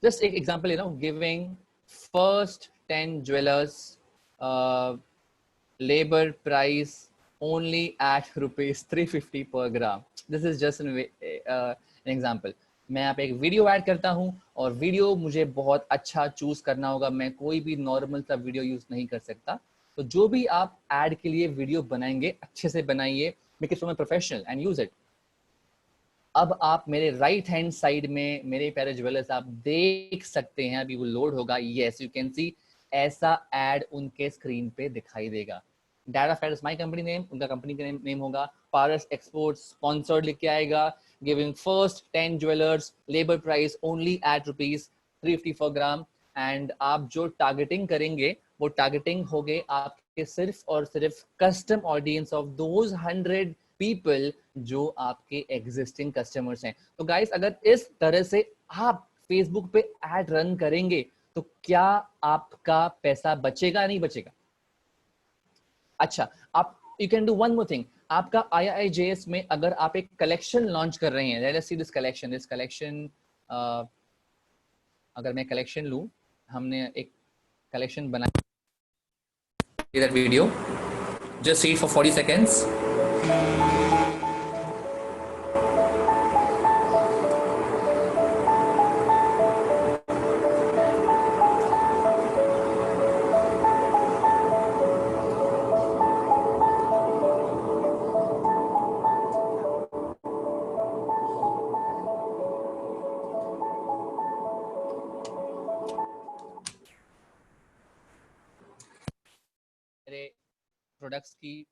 S1: जस्ट एक एग्जांपल ले रहा हूँ, giving first 10 jewellers labor price only at ₹350 per gram. This is just an example. मैं यहाँ पे एक वीडियो ऐड करता हूँ और वीडियो मुझे बहुत अच्छा चूज करना होगा, मैं कोई भी नॉर्मल सा वीडियो यूज नहीं कर सकता। तो जो भी आप ऐड के लिए वीडियो बनाएंगे अच्छे से बनाइए, make it from a professional and use it. अब आप मेरे राइट हैंड साइड में मेरे प्यारे ज्वेलर्स आप देख सकते हैं, अभी वो लोड होगा, यस यू कैन सी, ऐसा एड उनके स्क्रीन पे दिखाई देगा। डाटा फैट माई कंपनी नेम, उनका कंपनी का नेम होगा, पारस एक्सपोर्ट स्पॉन्सर्ड लिख के आएगा, giving first 10 jewellers, labour price only at ₹350 per gram। एंड आप जो टारगेटिंग करेंगे वो टारगेटिंग हो गए आपके सिर्फ और सिर्फ custom audience of those 100 people जो आपके एग्जिस्टिंग कस्टमर्स हैं। तो गाइस अगर इस तरह से आप फेसबुक पे एड रन करेंगे तो क्या आपका पैसा बचेगा नहीं बचेगा? अच्छा, आप you can do one more thing, आपका IIJS में अगर आप एक कलेक्शन लॉन्च कर रहे हैं, let us see this collection, अगर मैं कलेक्शन लूं, हमने एक कलेक्शन बनाया, that video, just see it for 40 seconds. मेरे प्रोडक्ट्स की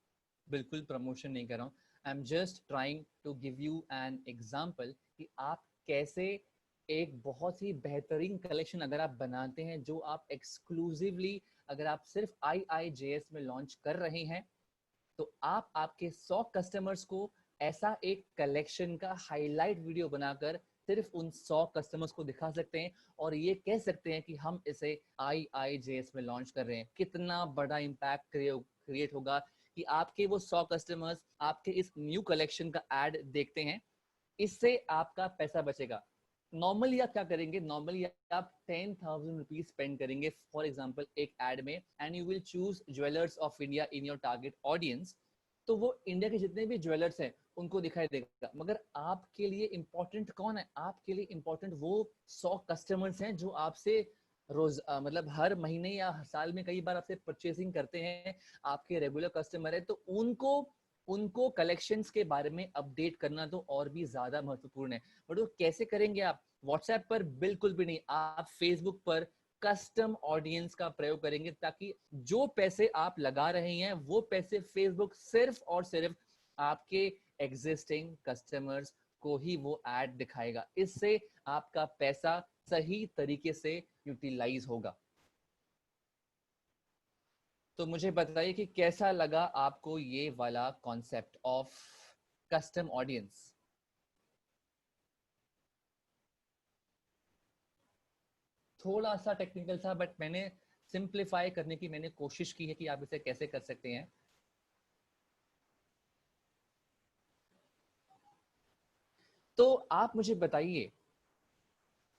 S1: बिल्कुल प्रमोशन नहीं कर रहा हूँ, I am just trying to give you an example कि आप कैसे एक बहुत ही बेहतरीन कलेक्शन अगर आप बनाते हैं जो आप एक्सक्लूसिवली अगर आप सिर्फ IIJS में लॉन्च कर रहे हैं, तो आप आपके 100 कस्टमर्स को ऐसा एक कलेक्शन का हाईलाइट वीडियो बनाकर सिर्फ उन 100 कस्टमर्स को दिखा सकते हैं और ये कह सकते हैं कि हम इसे IIJS में लॉन्च कर रहे हैं। कितना बड़ा इम्पैक्ट क्रिएट होगा कि आपके वो 100 कस्टमर्स आपके इस न्यू कलेक्शन का एड देखते हैं, इससे आपका पैसा बचेगा। नॉर्मली आप क्या करेंगे, नॉर्मली आप 10,000 रुपीज स्पेंड करेंगे फॉर एग्जांपल एक एड में, and you will choose jewellers of India in your target audience. तो वो इंडिया के जितने भी ज्वेलर्स हैं उनको दिखाई देगा। मगर आपके लिए इंपॉर्टेंट कौन है? आपके लिए इंपॉर्टेंट वो 100 कस्टमर्स हैं जो आपसे रोज मतलब हर महीने या साल में कई बार आपसे परचेसिंग करते हैं, आपके रेगुलर कस्टमर है। तो उनको कलेक्शंस के बारे में अपडेट करना तो और भी ज्यादा महत्वपूर्ण है। बट वो कैसे करेंगे आप? व्हाट्सएप पर बिल्कुल भी नहीं, आप फेसबुक पर कस्टम ऑडियंस का प्रयोग करेंगे ताकि जो पैसे आप लगा रहे हैं वो पैसे फेसबुक सिर्फ और सिर्फ आपके एग्जिस्टिंग कस्टमर्स को ही वो ऐड दिखाएगा। इससे आपका पैसा सही तरीके से यूटिलाइज होगा। तो मुझे बताइए कि कैसा लगा आपको ये वाला कॉन्सेप्ट ऑफ कस्टम ऑडियंस। थोड़ा सा टेक्निकल था, बट मैंने सिंप्लीफाई करने की मैंने कोशिश की है कि आप इसे कैसे कर सकते हैं। तो आप मुझे बताइए,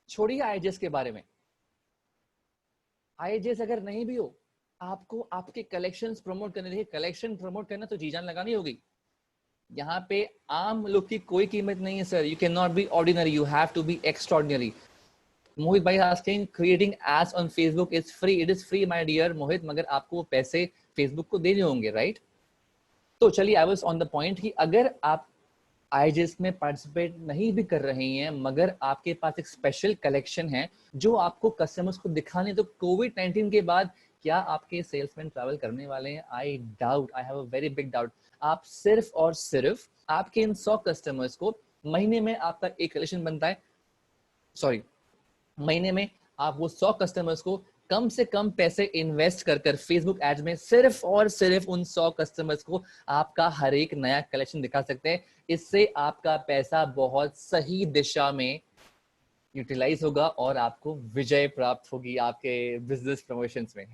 S1: छोड़िए आईजेस के बारे में, आईजेस अगर नहीं भी हो, आपको आपके कलेक्शंस प्रमोट करने, देखिए कलेक्शन प्रमोट करना तो जी जान लगानी होगी। यहाँ पे आम लोग की कोई कीमत नहीं है sir. You can not be ordinary, you have to be extraordinary. Mohit भाई asking creating ads on Facebook is free. It is free my dear Mohit, मगर आपको वो पैसे फेसबुक को देने होंगे, राइट? तो चलिए, I was on the point कि अगर आप आईजेस में पार्टिसिपेट नहीं भी कर रही हैं, मगर आपके पास एक स्पेशल कलेक्शन है जो आपको कस्टमर्स को दिखाने, तो कोविड-19 के बाद क्या आपके सेल्समैन ट्रैवल करने वाले हैं? I doubt, I have a very big doubt. आप सिर्फ और सिर्फ आपके इन 100 कस्टमर्स को, महीने में आपका एक कलेक्शन बनता है, सॉरी, महीने में आप वो 100 कस्टमर्स को कम से कम पैसे इन्वेस्ट कर कर फेसबुक एड्स में सिर्फ और सिर्फ उन 100 कस्टमर्स को आपका हर एक नया कलेक्शन दिखा सकते हैं। इससे आपका पैसा बहुत सही दिशा में यूटिलाइज होगा और आपको विजय प्राप्त होगी आपके बिजनेस प्रमोशंस में।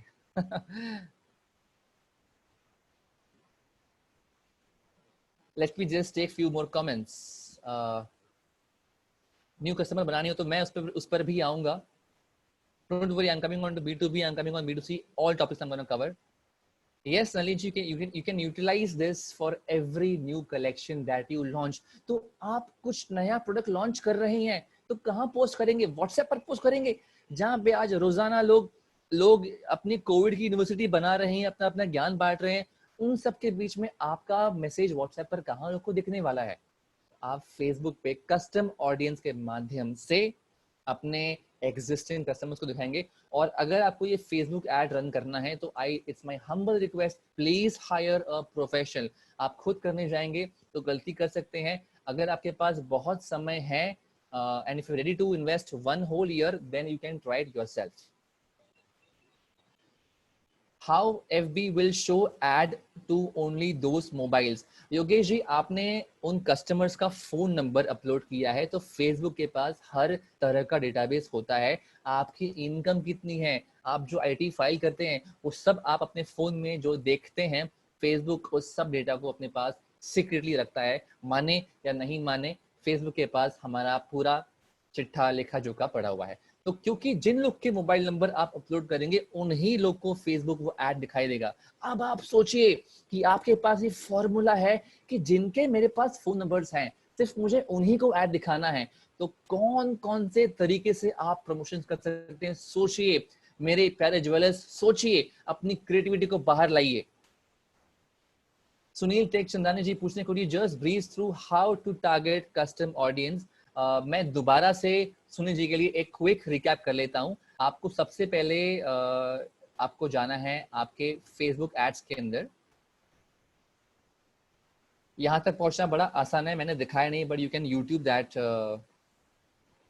S1: Let me just take few more comments. New customer बनानी हो तो मैं उस पर भी आऊंगा। Don't worry, I'm coming on to B2B, I'm coming on B2C, all topics I'm going to cover. Yes, Nalin ji, you can utilize this for every new collection that you launch. तो आप कुछ नया product launch कर रहे हैं तो कहाँ post करेंगे? व्हाट्सएप पर पोस्ट करेंगे, जहाँ पे आज रोजाना लोग अपनी कोविड की यूनिवर्सिटी बना रहे हैं, अपना अपना ज्ञान बांट रहे हैं। उन सब के बीच में आपका मैसेज व्हाट्सएप पर कहाँ लोग को दिखने वाला है? आप फेसबुक पे कस्टम ऑडियंस के माध्यम से अपने एग्जिस्टिंग कस्टमर्स को दिखाएंगे। और अगर आपको ये फेसबुक एड रन करना है तो it's my humble request, please higher a professional. आप खुद करने जाएंगे तो गलती कर सकते हैं। अगर आपके पास बहुत समय है and if you ready to invest 1 whole year, then you can try it yourself. How FB will show ad to only those mobiles? Yogesh ji, आपने उन कस्टमर्स का फोन नंबर अपलोड किया है तो फेसबुक के पास हर तरह का डेटाबेस होता है। आपकी इनकम कितनी है, आप जो आईटी फाइल करते हैं, वो सब आप अपने फोन में जो देखते हैं, फेसबुक उस सब डेटा को अपने पास सीक्रेटली रखता है। माने या नहीं माने, फेसबुक के पास हमारा पूरा चिट्ठा लेखा जोखा पड़ा हुआ है। तो क्योंकि जिन लोग के मोबाइल नंबर आप अपलोड करेंगे उन्हीं लोग को फेसबुक वो ऐड दिखाई देगा। अब आप सोचिए कि आपके पास ये फॉर्मूला है कि जिनके मेरे पास फोन नंबर्स हैं, सिर्फ मुझे उन्हीं को ऐड दिखाना है। तो कौन कौन से तरीके से आप प्रमोशन कर सकते हैं? सोचिए मेरे प्यारे ज्वेलर्स, सोचिए, अपनी क्रिएटिविटी को बाहर लाइए। सुनील टेक चंदानी जी पूछने को, just breeze through how to target custom audience. मैं दोबारा से सुनील जी के लिए एक क्विक रिकैप कर लेता हूं। आपको सबसे पहले आपको जाना है आपके फेसबुक एड्स के अंदर। यहां तक पहुंचना बड़ा आसान है, मैंने दिखाया नहीं, but you can YouTube that.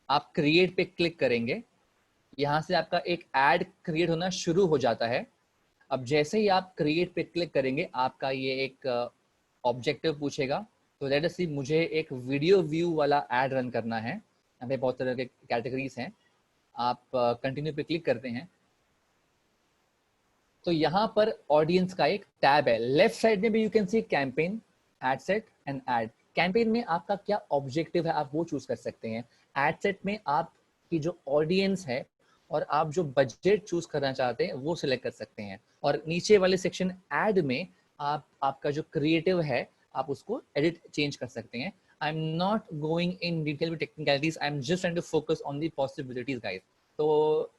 S1: आप क्रिएट पे क्लिक करेंगे, यहां से आपका एक एड क्रिएट होना शुरू हो जाता है। अब जैसे ही आप क्रिएट पे क्लिक करेंगे, आपका ये एक ऑब्जेक्टिव पूछेगा। तो लेट अस सी, मुझे एक वीडियो व्यू वाला एड रन करना है। यहाँ पे बहुत तरह के कैटेगरीज हैं। आप कंटिन्यू पे क्लिक करते हैं तो यहाँ पर ऑडियंस का एक टैब है। लेफ्ट साइड में भी you can see campaign, ad set and ad. Campaign में आपका क्या ऑब्जेक्टिव है आप वो चूज कर सकते हैं। एड सेट में आपकी जो ऑडियंस है और आप जो बजट चूज करना चाहते हैं वो सिलेक्ट कर सकते हैं। और नीचे वाले सेक्शन एड में आपका जो क्रिएटिव है आप उसको एडिट चेंज कर सकते हैं। I am not going in detail with technicalities, I am just trying to focus on the possibilities guys. तो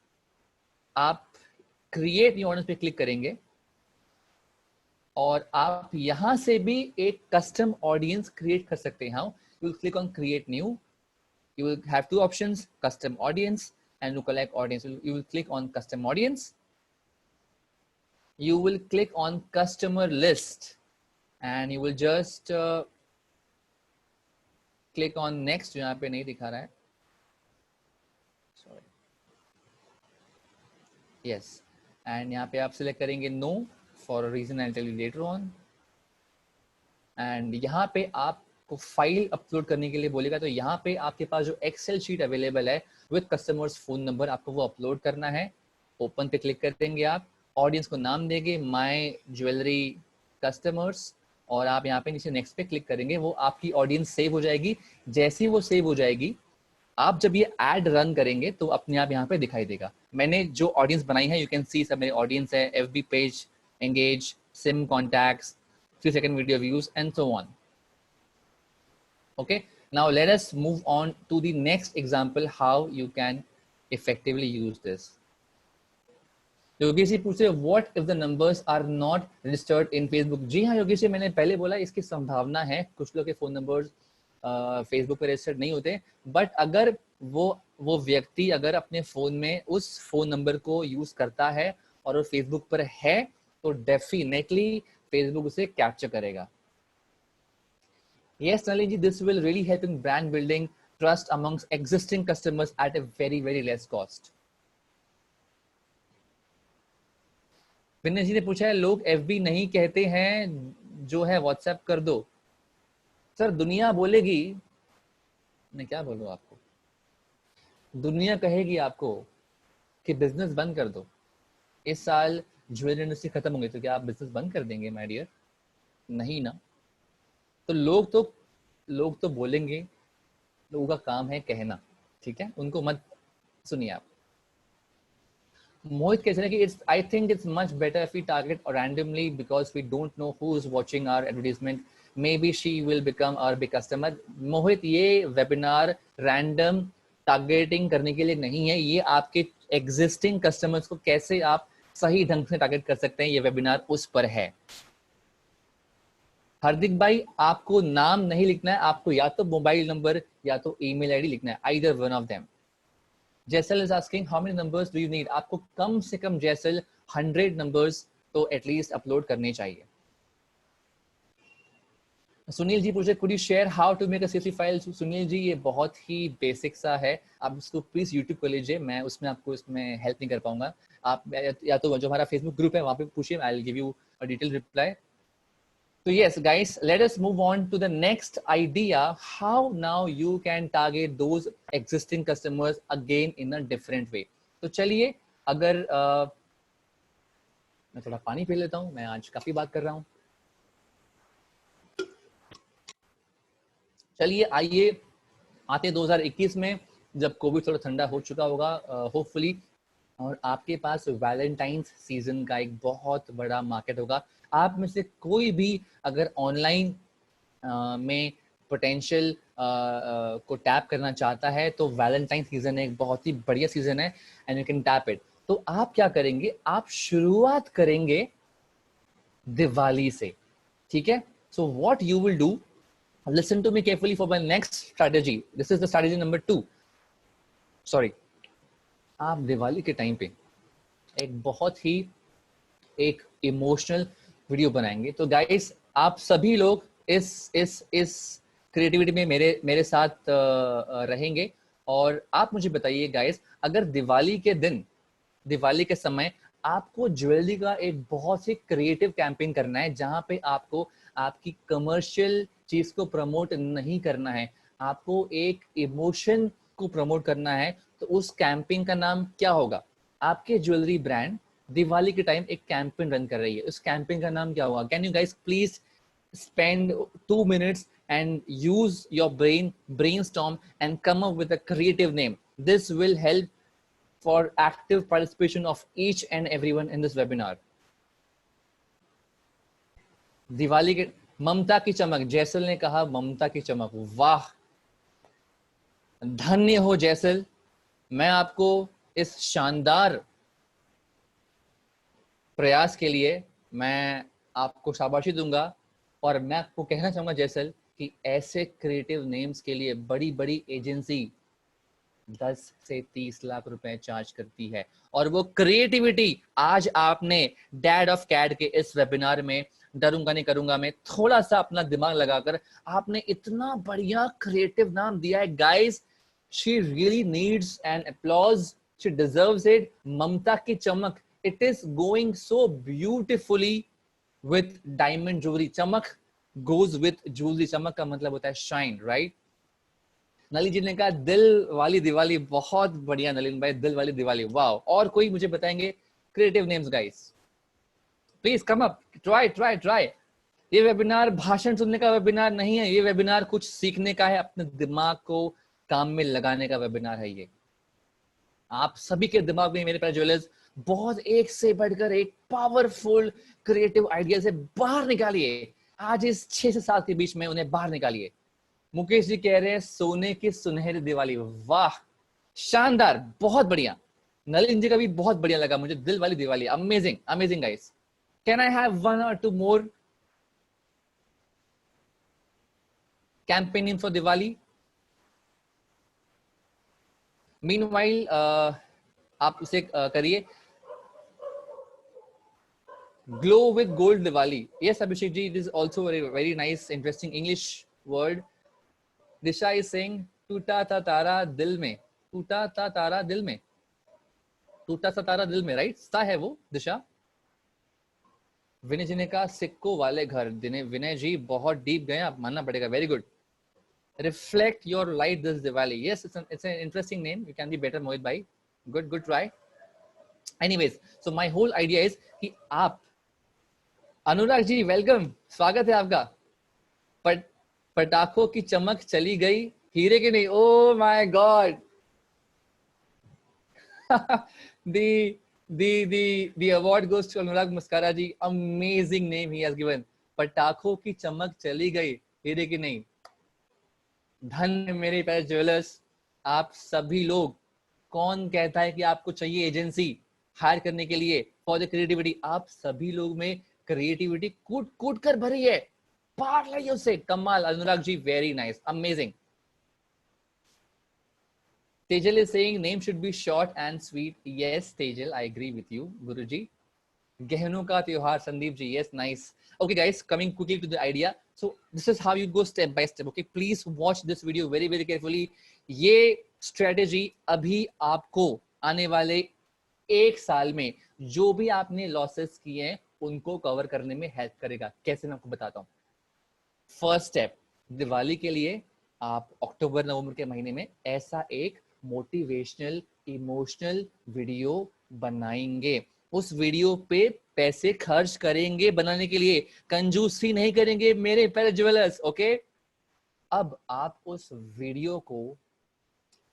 S1: आप क्रिएट न्यू ऑडियंस पे क्लिक करेंगे और आप यहां से भी एक कस्टम ऑडियंस क्रिएट कर सकते हैं। How? You will click on create new, you will have two options, custom audience and lookalike audience. You will click on custom audience. You will click on customer list. and you will just click on next, यहाँ पे नहीं दिखा रहा है, sorry, yes, and यहाँ पे आप select करेंगे no for a reason I'll tell you later on, and यहाँ पे आपको फाइल अपलोड करने के लिए बोलेगा, तो यहाँ पे आपके पास जो एक्सेल शीट अवेलेबल है विद कस्टमर्स फोन नंबर, आपको वो अपलोड करना है। ओपन पे क्लिक करेंगे आप, ऑडियंस को नाम देंगे माय ज्वेलरी कस्टमर्स, और आप यहाँ पे नीचे नेक्स्ट पे क्लिक करेंगे, वो आपकी ऑडियंस सेव हो जाएगी। जैसे ही वो सेव हो जाएगी, आप जब ये एड रन करेंगे तो अपने आप यहाँ पे दिखाई देगा। मैंने जो ऑडियंस बनाई है, यू कैन सी सब मेरे ऑडियंस है, FB page, engage, SIM contacts, 3 second video views and so on. Okay, now let us move on to the next example how you can effectively use this. Yogesh ji पूछ रहे what if the numbers are not registered in Facebook? जी हाँ योगेश जी, मैंने पहले बोला इसकी संभावना है, कुछ लोग के फोन नंबर्स फेसबुक पर रजिस्टर्ड नहीं होते, बट अगर वो व्यक्ति अगर अपने फोन में उस फोन नंबर को यूज करता है और वो फेसबुक पर है, तो डेफिनेटली फेसबुक उसे कैप्चर करेगा। Yes, Nalini ji, this will really help in brand building trust amongst existing customers at a very, very less cost. विनय जी ने पूछा है लोग FB नहीं कहते हैं, जो है WhatsApp कर दो। सर दुनिया बोलेगी, मैं क्या बोलूं आपको, दुनिया कहेगी आपको कि बिजनेस बंद कर दो। इस साल ज्वेलरी इंडस्ट्री खत्म होगी, तो क्या आप बिजनेस बंद कर देंगे माय डियर? नहीं ना। तो लोग तो बोलेंगे, लोगों का काम है कहना, ठीक है, उनको मत सुनिए आप। मोहित कह रहे हैं कि it's I think it's much better if we target randomly because we don't know who is watching our advertisement, maybe she will become our big customer. Mohit, ये वेबिनार रैंडम टारगेटिंग करने के लिए नहीं है, ये आपके एग्जिस्टिंग कस्टमर्स को कैसे आप सही ढंग से टारगेट कर सकते हैं, ये वेबिनार उस पर है। हार्दिक भाई, आपको नाम नहीं लिखना है, आपको या तो मोबाइल नंबर या तो ईमेल आईडी लिखना है, either one of them. Jaisal is asking how many numbers do you need? आपको कम से कम जैसल 100 नंबर्स तो एटलीस्ट अपलोड करने चाहिए। सुनील जी पूछे could you share how to make a CSV file? Sunil ji, ये बहुत ही बेसिक सा है, आप इसको प्लीज यूट्यूब कर लीजिए, मैं उसमें आपको इसमें हेल्प नहीं कर पाऊंगा। आप या तो जो हमारा फेसबुक ग्रुप है वहां पे पूछिए, I will give you a detail reply. So yes, guys, let us move on to the next idea, how now you can target those existing customers again in a different way. तो चलिए, अगर मैं थोड़ा पानी P लेता हूँ, मैं आज काफी बात कर रहा हूँ। चलिए आइए आते 2021 में, जब कोविड थोड़ा ठंडा हो चुका होगा होपफुली, और आपके पास वैलेंटाइंस सीजन का एक बहुत बड़ा मार्केट होगा। आप में से कोई भी अगर ऑनलाइन में पोटेंशियल को टैप करना चाहता है, तो वैलेंटाइन सीजन एक बहुत ही बढ़िया सीजन है and you can tap it. तो आप क्या करेंगे, आप शुरुआत करेंगे दिवाली से, ठीक है? So what you will do, listen to me carefully for my next strategy, this is the strategy number 2। Sorry, आप दिवाली के टाइम पे एक बहुत ही एक इमोशनल वीडियो बनाएंगे। तो गाइस, आप सभी लोग इस क्रिएटिविटी में मेरे साथ रहेंगे, और आप मुझे बताइए गाइस, अगर दिवाली के दिन, दिवाली के समय आपको ज्वेलरी का एक बहुत ही क्रिएटिव कैंपेन करना है, जहां पे आपको आपकी कमर्शियल चीज को प्रमोट नहीं करना है, आपको एक इमोशन को प्रमोट करना है, तो उस कैंपेन का नाम क्या होगा? आपके ज्वेलरी ब्रांड दिवाली के टाइम एक कैंपेन रन कर रही है, उस कैंपेन का नाम क्या होगा? Can you guys please spend 2 minutes and use your brainstorm and come up with a creative name. This will help for active participation of each and everyone in this webinar. Diwali के ममता की चमक, जैसल ने कहा ममता की चमक, वाह, धन्य हो जैसल। मैं आपको इस शानदार प्रयास के लिए मैं आपको शाबाशी दूंगा, और मैं आपको कहना चाहूंगा जैसल कि ऐसे क्रिएटिव नेम्स के लिए बड़ी बड़ी एजेंसी 10 से 30 लाख रुपए चार्ज करती है, और वो क्रिएटिविटी आज आपने डैड ऑफ कैड के इस वेबिनार में डरूंगा नहीं करूंगा मैं, थोड़ा सा अपना दिमाग लगाकर आपने इतना बढ़िया क्रिएटिव नाम दिया है guys. She really needs an applause, she deserves it. Mamta की चमक, it is going so beautifully with diamond jewellery. चमक गोज विथ ज्वेलरी. चमक का मतलब होता है शाइन, राइट? नलिन जी ने कहा दिल वाली दिवाली. बहुत बढ़िया नलिन भाई, दिल वाली दिवाली. वाओ. और कोई मुझे बताएंगे creative names guys? Please come up. Try. ये वेबिनार भाषण सुनने का वेबिनार नहीं है, ये वेबिनार कुछ सीखने का है, अपने दिमाग को काम में लगाने का वेबिनार है ये. आप सभी के दिमाग में मेरे प्यारे ज्वेलर्स बहुत एक से बढ़कर एक पावरफुल क्रिएटिव आइडिया से बाहर निकालिए. आज इस 6 से 7 के बीच में उन्हें बाहर निकालिए. मुकेश जी कह रहे हैं सोने की सुनहरी दिवाली. वाह, शानदार, बहुत बढ़िया. नलिन जी का भी बहुत बढ़िया लगा मुझे, दिल वाली Diwali. Amazing guys. Can I have 1 or 2 more campaigning for Diwali? Meanwhile, आप उसे करिए. Glow with gold Diwali. Yes, Abhishek ji, it is also a very nice, interesting English word. Disha is saying, टूटा था तारा दिल में. टूटा था तारा दिल में. टूटा सा तारा दिल में, राइट? सा है वो, दिशा. विनय जी ने कहा सिक्को वाले घर. विनय जी बहुत डीप गए, आप मानना पड़ेगा. Very good. Reflect your light this Diwali. Yes, it's an interesting name. You can be better, Mohit bhai. Good try. Anyways, so my whole idea is कि आप, अनुराग जी वेलकम, स्वागत है आपका. पटाखों की चमक चली गई, हीरे की नहीं. Oh my God. The award goes to Anurag Muskara ji. Amazing name he has given. पटाखों की चमक चली गई, हीरे की नहीं. धन्य मेरे प्यारे ज्वेलर्स, आप सभी लोग. कौन कहता है कि आपको चाहिए एजेंसी हायर करने के लिए फॉर द क्रिएटिविटी? आप सभी लोग में क्रिएटिविटी कूट कर भरी है. पार लाइए उसे. कमाल Anurag ji, very nice, amazing. Tejal is saying name should be short and sweet. Yes, Tejal, I agree with you. Guruji. गहनों का त्योहार, Sandeep ji. Yes, nice. Okay guys, coming quickly to the idea. So this is how you go step by step. Okay, please watch this video very carefully. ये strategy अभी आपको आने वाले 1 साल में जो भी आपने लॉसेस किए हैं उनको कवर करने में हेल्प करेगा. कैसे, मैं आपको बताता हूँ. फर्स्ट स्टेप, दिवाली के लिए आप अक्टूबर नवंबर के महीने में ऐसा एक मोटिवेशनल इमोशनल वीडियो बनाएंगे. उस वीडियो पे पैसे खर्च करेंगे बनाने के लिए, कंजूसी नहीं करेंगे मेरे प्यारे ज्वेलर्स. ओके, अब आप उस वीडियो को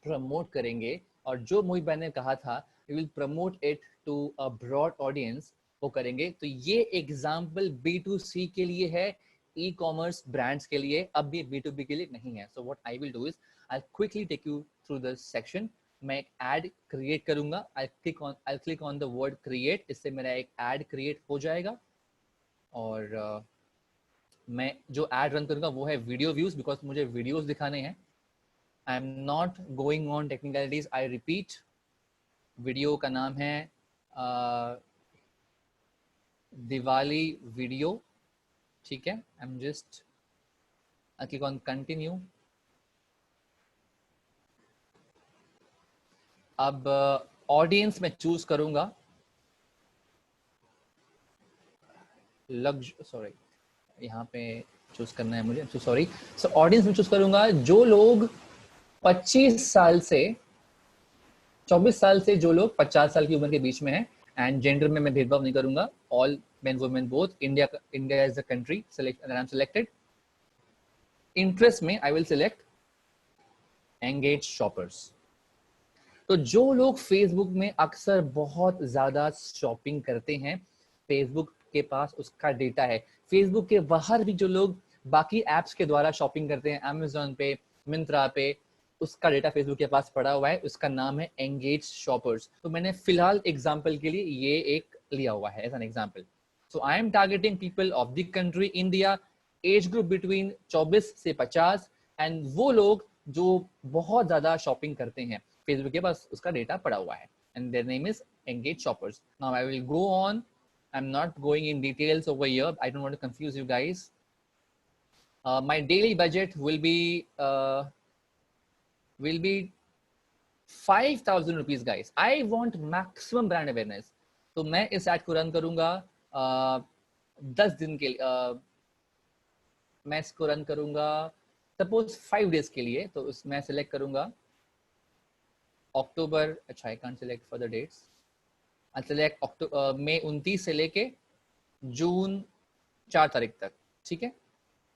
S1: प्रमोट करेंगे और जो मोहित भाई ने कहा था we will promote it to a broad audience, वो करेंगे. तो ये एग्जांपल B2C के लिए है, ई कॉमर्स ब्रांड्स के लिए. अब ये B2B के लिए नहीं है. So what I will do is I quickly take you through this section. मैं एक एड क्रिएट करूंगा. I click on the word create. इससे मेरा एक एड क्रिएट हो जाएगा और मैं जो एड रन करूंगा वो है वीडियो व्यूज, बिकॉज मुझे वीडियोस दिखाने हैं. I am not going on technicalities, I repeat. Video का नाम है दिवाली वीडियो, ठीक है. आई am just click on continue. अब ऑडियंस में चूज करूंगा सॉरी, यहाँ पे चूज करना है मुझे, सो सॉरी. सो ऑडियंस में चूज करूंगा जो लोग 25 साल से 24 साल से जो लोग 50 साल की उम्र के बीच में है. एंड जेंडर में मैं भेदभाव नहीं करूंगा, all men women both. India is the country. Select, I am selected. Interest में I will select engage shoppers. तो जो लोग फेसबुक में अक्सर बहुत ज्यादा शॉपिंग करते हैं, फेसबुक के पास उसका डेटा है. फेसबुक के बाहर भी जो लोग बाकी एप्स के द्वारा शॉपिंग करते हैं, अमेज़न पे, मिंत्रा पे, उसका डेटा फेसबुक के पास पड़ा हुआ है. उसका नाम है एंगेज शॉपर्स. तो मैंने फिलहाल एग्जांपल के लिए ये एक लिया हुआ है as an example. So I am targeting people of the country India, age group between 24 से 50, एंड वो लोग जो बहुत ज्यादा शॉपिंग करते हैं, फेसबुक के पास उसका डेटा पड़ा हुआ है. And their name is engage shoppers. Now I will go on I'm not going in details over here. I don't want to confuse you guys. My daily budget will be 5,000 rupees, guys. I want maximum brand awareness. तो मैं इस ad को run करूंगा 10 दिन के लिए. मैं इसको रन करूंगा सपोज 5 डेज के लिए. तो मैं सिलेक्ट करूंगा अक्टूबर. अच्छा, I can't select for the dates. I select May 29 से लेके जून 4 तारीख तक. ठीक है.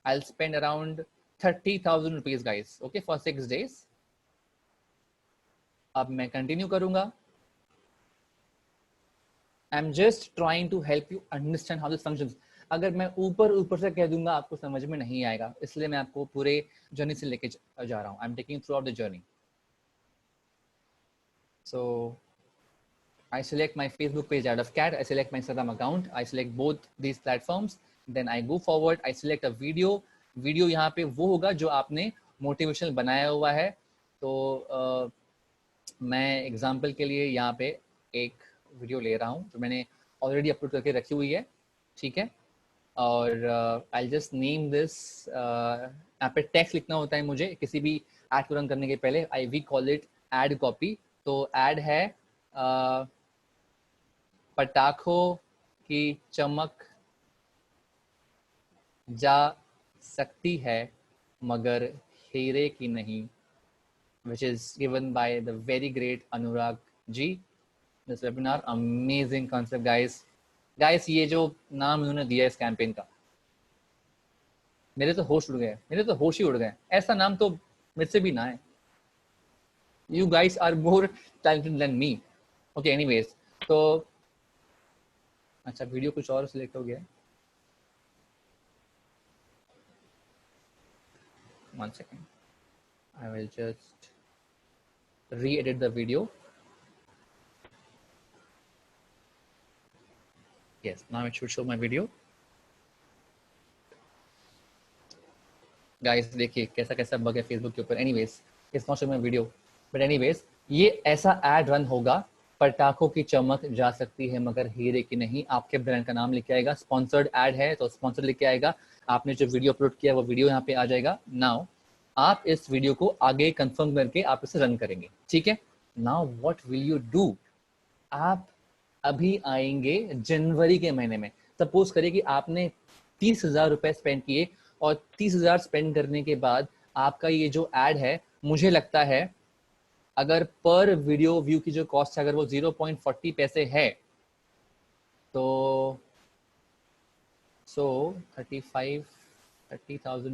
S1: I'll spend around 30,000 rupees, guys. Okay, for 6 days. अब मैं कंटिन्यू करूंगा. I'm just trying to help you understand how this functions. अगर मैं ऊपर से कह दूंगा आपको समझ में नहीं आएगा, इसलिए मैं आपको पूरे जर्नी से लेके जा रहा हूँ. I'm taking throughout the journey. So I select my Facebook page out of cat. I select my Instagram account. I select both these platforms. Then I go forward. I select a video. Video यहाँ पे वो होगा जो आपने motivational बनाया हुआ है. तो मैं एग्जांपल के लिए यहाँ पे एक वीडियो ले रहा हूँ जो मैंने ऑलरेडी अपलोड करके रखी हुई है. ठीक है. और आई जस्ट नेम दिस. यहाँ पे टेक्स्ट लिखना होता है मुझे किसी भी ऐड को रन करने के पहले. We call it ad copy. तो ऐड है पटाखों की चमक जा सकती है मगर हीरे की नहीं, which is given by the very great Anurag ji. This webinar, amazing concept, guys. ये जो नाम उन्होंने दिया इस कैंपेन का, मेरे तो होश ही उड़ गए. ऐसा नाम तो मेरे से भी ना है. You guys are more talented than me. Okay, anyways. तो अच्छा, वीडियो कुछ और सिलेक्ट हो गया. One second. I will just re-edit the video. Yes, now it should show my video. Guys, देखिए कैसा बग है Facebook के ऊपर. Anyways, it's not showing my video. But anyways, ये ऐसा ad run होगा. पटाखों की चमक जा सकती है मगर हीरे की नहीं. आपके ब्रांड का नाम लिख के आएगा. स्पॉन्सर्ड एड है तो स्पॉन्सर लिख के आएगा. आपने जो वीडियो अपलोड किया वो वीडियो यहाँ पे आ जाएगा. नाउ आप इस वीडियो को आगे कंफर्म करके आप इसे रन करेंगे. ठीक है. Now what will you do. आप अभी आएंगे जनवरी के महीने में. सपोज करिए कि आपने 30,000 रुपए स्पेंड किए और 30,000 स्पेंड करने के बाद आपका ये जो एड है, मुझे लगता है अगर पर वीडियो व्यू की जो कॉस्ट है अगर वो 0.40 पैसे है तो 30,000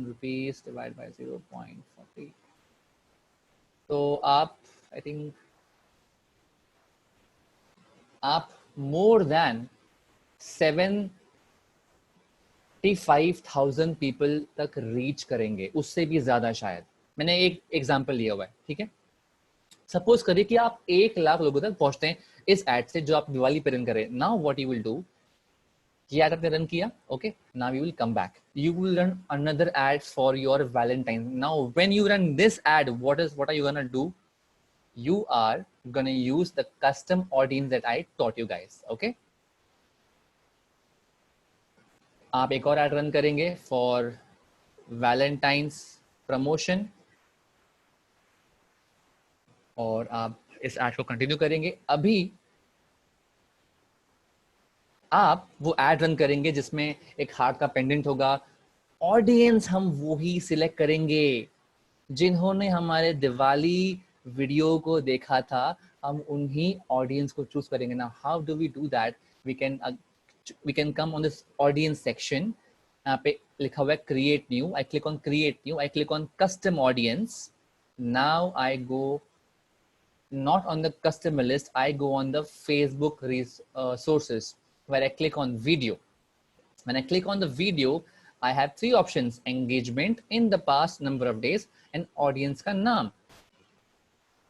S1: rupees divided by 0.40. तो आप आई थिंक आप मोर देन 75,000 पीपल तक रीच करेंगे, उससे भी ज्यादा शायद. मैंने एक एग्जांपल लिया हुआ है. ठीक है. सपोज करिए कि आप 1 लाख लोगों तक पहुंचते हैं इस एड से जो आप दिवाली पे रन करें. Now what you will do. ये एड आपने रन किया. Okay. Now you will come back. You will run another ad for your Valentine. Now when you run this ad, what are you gonna do. You are gonna use the custom audience that I taught you guys. Okay. आप एक और ad run करेंगे for Valentine's promotion और आप इस add को continue करेंगे. अभी आप वो एड रन करेंगे जिसमें एक हार्ट का पेंडेंट होगा. ऑडियंस हम वो ही सिलेक्ट करेंगे जिन्होंने हमारे दिवाली वीडियो को देखा था. हम उन्हीं ऑडियंस को चूज करेंगे. ना how do we do that. We can come on this audience section. यहाँ पे लिखा हुआ है create new. I click on create new. I click on custom audience. Now I go not on the customer list. I go on the Facebook sources where I click on video. When I click on the video, I have 3 options: engagement, in the past number of days, and audience का नाम.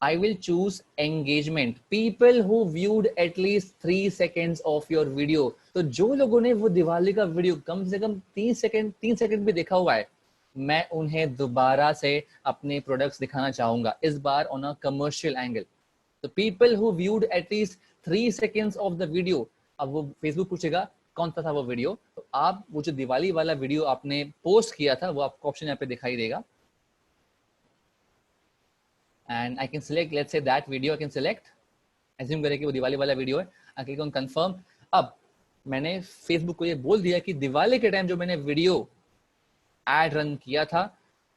S1: I will choose engagement. People who viewed at least 3 seconds of your video. तो जो लोगों ने वो दिवाली का video कम से कम 3 second भी देखा हुआ है, मैं उन्हें दोबारा से अपने प्रोडक्ट्स दिखाना चाहूंगा, इस बार ऑन अ कमर्शियल एंगल. तो people who viewed at least 3 seconds of the video. अब वो फेसबुक पूछेगा कौन सा था वो वीडियो। तो आप वो जो दिवाली वाला वीडियो आपने पोस्ट किया था वो आपको ऑप्शन यहाँ पे दिखाई देगा, and I can select, let's say that video I can select, assume करें कि वो दिवाली वाला वीडियो है, आई क्लिक ऑन कंफर्म। अब मैंने फेसबुक को ये बोल दिया कि दिवाली के टाइम जो मैंने वीडियो एड रन किया था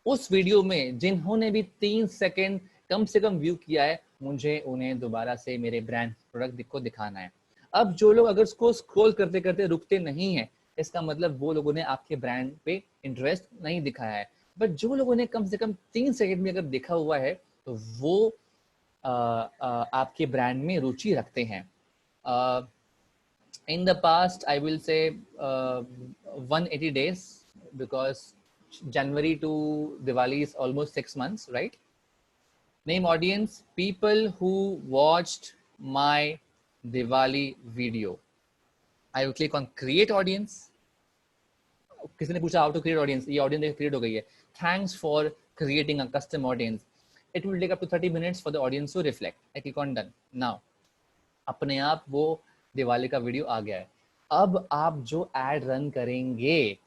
S1: उस वीडियो में जिन्होंने भी 3 सेकंड कम से कम व्यू किया है, मुझे उन्हें दोबारा से मेरे ब्रांड प्रोडक्ट को दिखाना है। अब जो लोग अगर उसको स्क्रॉल करते करते रुकते नहीं है, इसका मतलब वो लोगों ने आपके ब्रांड पे इंटरेस्ट नहीं दिखाया है। बट जो लोगों ने कम से कम 3 सेकंड में अगर देखा हुआ है तो वो आपके ब्रांड में रुचि रखते हैं। In the past, I will say 180 days, because January to Diwali is almost 6 months, right? Name audience, people who watched my Diwali video. I will click on create audience. किसी ने पूछा how to create audience, ये audience create हो गई है। Thanks for creating a custom audience. It will take up to 30 minutes for the audience to reflect. I click on done. Now, अपने आप वो दिवाली का वीडियो आ गया है। अब आप जो एड रन करेंगे,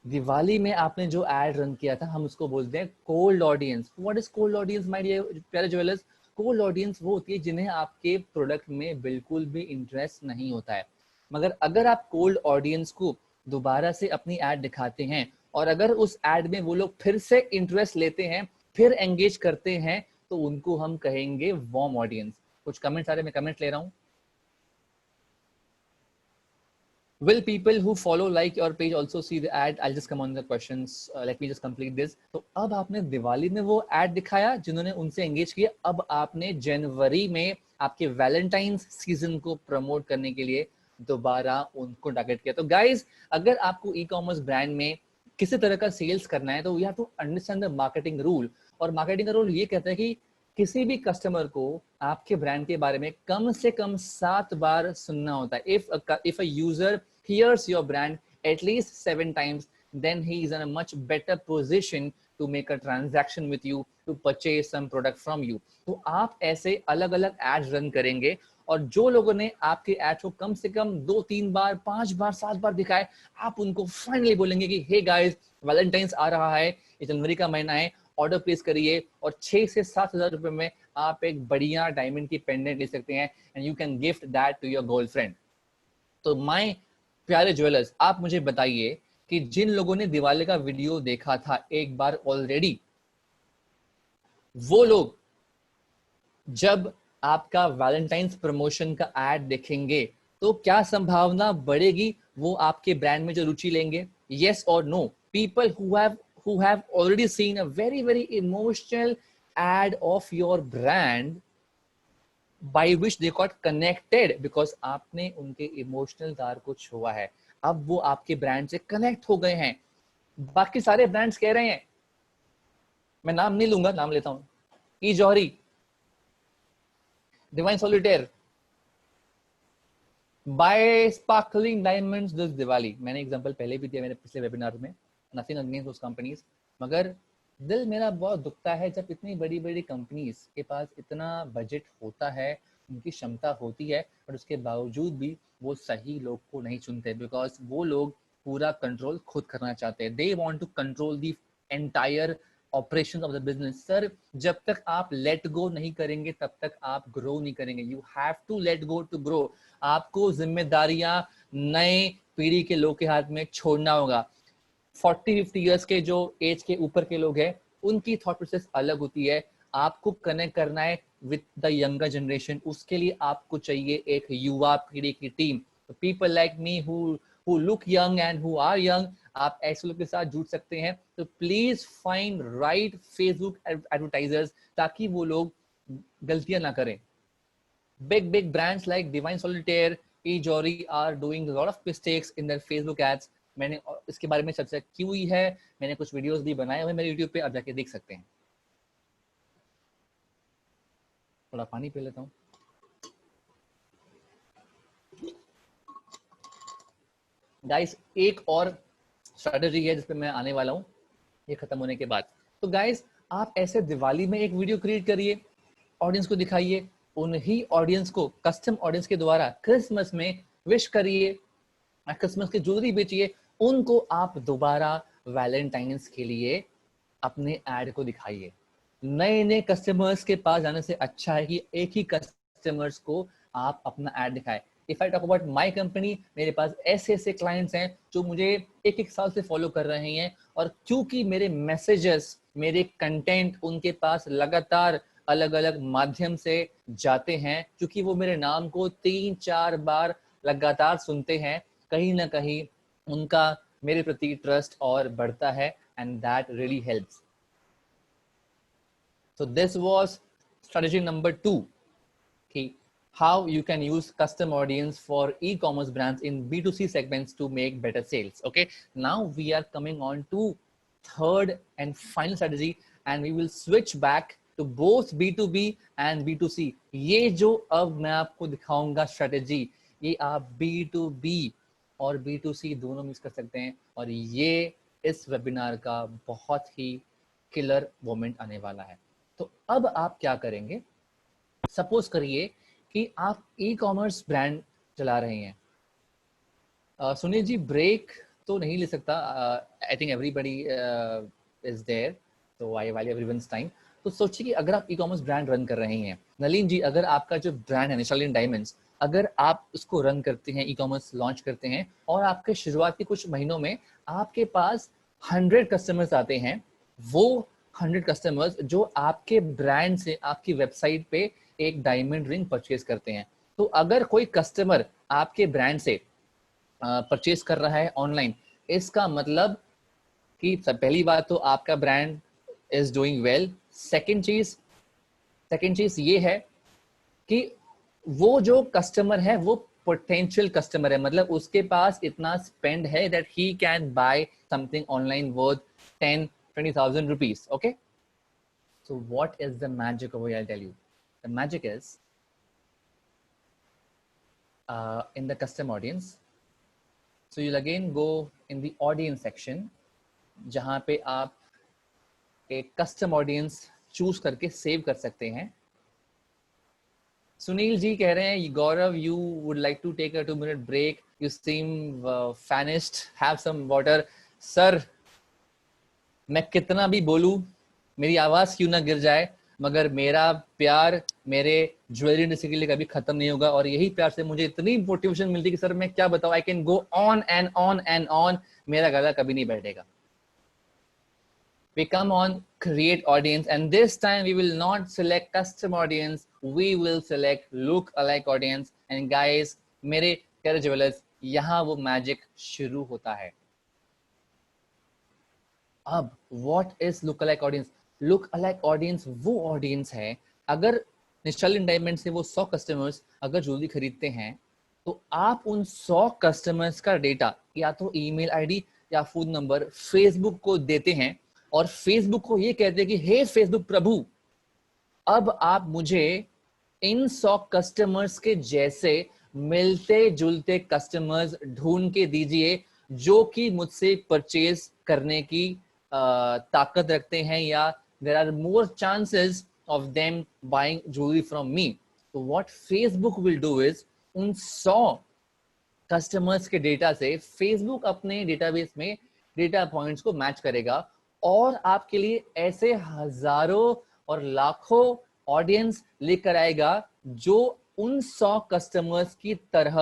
S1: दिवाली में आपने जो एड रन किया था, हम उसको बोलते हैं cold audience. What is cold audience my dear प्यारे ज्वेलर्स? कोल्ड ऑडियंस वो होती है जिन्हें आपके प्रोडक्ट में बिल्कुल भी इंटरेस्ट नहीं होता है। मगर अगर आप कोल्ड ऑडियंस को दोबारा से अपनी एड दिखाते हैं और अगर उस एड में वो लोग फिर से इंटरेस्ट लेते हैं, फिर एंगेज करते हैं, तो उनको हम कहेंगे वार्म ऑडियंस। कुछ कमेंट्स आ रहे, मैं कमेंट ले रहा हूँ। Will people who follow like your page also see the ad? I'll just come on the questions. Let me just complete this. तो अब आपने दिवाली में वो एड दिखाया जिन्होंने उनसे एंगेज किया। अब आपने जनवरी में आपके वैलेंटाइंस सीजन को प्रमोट करने के लिए दोबारा उनको टारगेट किया। तो गाइज, अगर आपको ई कॉमर्स ब्रांड में किसी तरह का सेल्स करना है तो you have to understand the marketing rule. और मार्केटिंग का रूल ये कहता है कि किसी भी कस्टमर को आपके ब्रांड के बारे में कम से कम 7 बार सुनना होता है। If a user hears your brand at least 7 times, then he is in a much better position to make a transaction with you, to purchase some product from you. तो आप ऐसे अलग अलग एड्स रन करेंगे और जो लोगों ने आपके एड को कम से कम 2-3 बार, 5 बार, 7 बार दिखाए, आप उनको फाइनली बोलेंगे कि हे गाइस, वैलेंटाइंस आ रहा है, ये जनवरी का महीना है, ऑर्डर प्लेस करिए और 6 से 7 हजार रुपए में आप एक बढ़िया डायमंड की पेंडेंट ले सकते हैं and you can gift that to your girlfriend. तो माय प्यारे ज्वेलर्स, आप मुझे बताइए कि जिन लोगों ने दिवाली का वीडियो देखा था एक बार ऑलरेडी, वो लोग जब आपका वैलेंटाइंस प्रमोशन का एड देखेंगे तो क्या संभावना बढ़ेगी वो आपके ब्रांड में जो रुचि लेंगे? यस और no? People who have already seen a very emotional ad of your brand by which they got connected because आपने उनके इमोशनल तार को छुआ है, अब वो आपके ब्रांड से कनेक्ट हो गए हैं। बाकी सारे ब्रांड्स कह रहे हैं, मैं नाम नहीं लूंगा, नाम लेता हूं, E Jauhari, divine solitaire, by sparkling diamonds this Diwali. मैंने एग्जांपल पहले भी दिया मेरे पिछले वेबिनार में, नथिंग अगेंस्ट दोस कंपनीज, मगर दिल मेरा बहुत दुखता है जब इतनी बड़ी बड़ी कंपनीज के पास इतना बजट होता है, उनकी क्षमता होती है, पर उसके बावजूद भी वो सही लोग को नहीं चुनते, बिकॉज वो लोग पूरा कंट्रोल खुद करना चाहते हैं। They want to control the entire operation of the business. Sir, जब तक आप लेट गो नहीं करेंगे तब तक आप ग्रो नहीं करेंगे। You have to let go to grow. आपको जिम्मेदारियां नए पीढ़ी के लोग के हाथ में छोड़ना होगा। 40-50 इयर्स के जो एज के ऊपर के लोग हैं, उनकी थॉट प्रोसेस अलग होती है। आपको कनेक्ट करना है विद द यंगर जनरेशन, उसके लिए आपको चाहिए एक युवा पीढ़ी की team. People like me who look young and who are young, आप ऐसे लोग के साथ जुड़ सकते हैं। तो please find right Facebook advertisers ताकि वो लोग गलतियां ना करें। Big brands like Divine Solitaire, eJory are doing a lot of mistakes in their Facebook ads. मैंने इसके बारे में चर्चा की हुई है, मैंने कुछ वीडियोस भी बनाए हुए मेरे यूट्यूब पे, आप जाके देख सकते हैं। थोड़ा पानी पी लेता हूँ। गाइस, एक और स्ट्रेटजी है जिस पे मैं आने वाला हूँ ये खत्म होने के बाद। तो गाइस, आप ऐसे दिवाली में एक वीडियो क्रिएट करिए, ऑडियंस को दिखाइए, उन्हीं ऑडियंस को कस्टम ऑडियंस के द्वारा क्रिसमस में विश करिए, कस्टमर्स के ज्वेलरी बेचिए, उनको आप दोबारा वैलेंटाइंस के लिए अपने ऐड को दिखाइए। नए नए कस्टमर्स के पास जाने से अच्छा है कि एक ही कस्टमर्स को आप अपना ऐड दिखाएं। If I talk about my company, मेरे पास ऐसे ऐसे क्लाइंट्स हैं जो मुझे एक एक साल से फॉलो कर रहे हैं, और क्योंकि मेरे मैसेजेस, मेरे कंटेंट उनके पास लगातार अलग अलग माध्यम से जाते हैं, क्योंकि वो मेरे नाम को 3-4 बार लगातार सुनते हैं, कहीं ना कहीं उनका मेरे प्रति ट्रस्ट और बढ़ता है, and that really helps. So this was strategy number 2. Okay, how you can use custom audience for e-commerce brands in B2C segments to make better sales. Okay, now we are coming on to third and final strategy, and we will switch back to both B2B and B2C. ये जो अब मैं आपको दिखाऊंगा strategy, ये आप B2B और B2C दोनों मिक्स कर सकते हैं, और ये इस वेबिनार का बहुत ही किलर मोमेंट आने वाला है। तो अब आप क्या करेंगे, सपोज करिए कि आप ई कॉमर्स ब्रांड चला रहे हैं। सुनील जी ब्रेक तो नहीं ले सकता, I think everybody is there, तो आई वैल्यू एवरीवन्स टाइम। तो सोचिए कि अगर आप ई कॉमर्स ब्रांड रन कर रहे हैं, नलिन जी अगर आपका जो ब्रांड है निशालिन डायमंड्स, अगर आप उसको रन करते हैं, ई कॉमर्स लॉन्च करते हैं, और आपके शुरुआती कुछ महीनों में आपके पास 100 कस्टमर्स आते हैं, वो 100 कस्टमर्स जो आपके ब्रांड से आपकी वेबसाइट पे एक डायमंड रिंग परचेज करते हैं, तो अगर कोई कस्टमर आपके ब्रांड से परचेज कर रहा है ऑनलाइन, इसका मतलब कि पहली बात तो आपका brand is doing well. Second चीज ये है कि वो जो कस्टमर है वो पोटेंशियल कस्टमर है, मतलब उसके पास इतना स्पेंड है that he can buy something online worth 10-20,000 rupees. Okay, so what is the magic over here? I'll tell you. The magic is in the custom audience. So you'll again go in the audience section, जहाँ पे आप एक custom audience choose करके save कर सकते हैं। सुनील जी कह रहे हैं, गौरव you would like to take a 2-minute break. You seem famished. Have some water, sir. मैं कितना भी बोलूं, मेरी आवाज क्यों ना गिर जाए, मगर मेरा प्यार मेरे ज्वेलरी इंडस्ट्री के लिए कभी खत्म नहीं होगा, और यही प्यार से मुझे इतनी मोटिवेशन मिलती है कि सर मैं क्या बताऊं, I can go on and on and on, मेरा गला कभी नहीं बैठेगा। We come on create audience, and this time we will not select custom audience, we will select look alike audience. And guys, मेरे प्यारे ज्वेलर्स, यहाँ वो magic शुरू होता है। अब what is look alike audience? Look alike audience वो audience है, अगर निशालिन डायमंड से वो 100 कस्टमर्स अगर ज्वेलरी खरीदते हैं, तो आप उन 100 कस्टमर्स का डेटा या तो ईमेल आईडी या फोन नंबर फेसबुक को देते हैं, और फेसबुक को ये कहते हैं कि हे फेसबुक प्रभु, अब आप मुझे इन 100 कस्टमर्स के जैसे मिलते जुलते कस्टमर्स ढूंढ के दीजिए, जो कि मुझसे परचेज करने की ताकत रखते हैं, या there are more chances of them buying jewelry from me. So what Facebook will do is, उन 100 कस्टमर्स के डेटा से फेसबुक अपने डेटाबेस में डेटा पॉइंट्स को मैच करेगा, और आपके लिए ऐसे हजारों और लाखों ऑडियंस लेकर आएगा जो उन 100 कस्टमर्स की तरह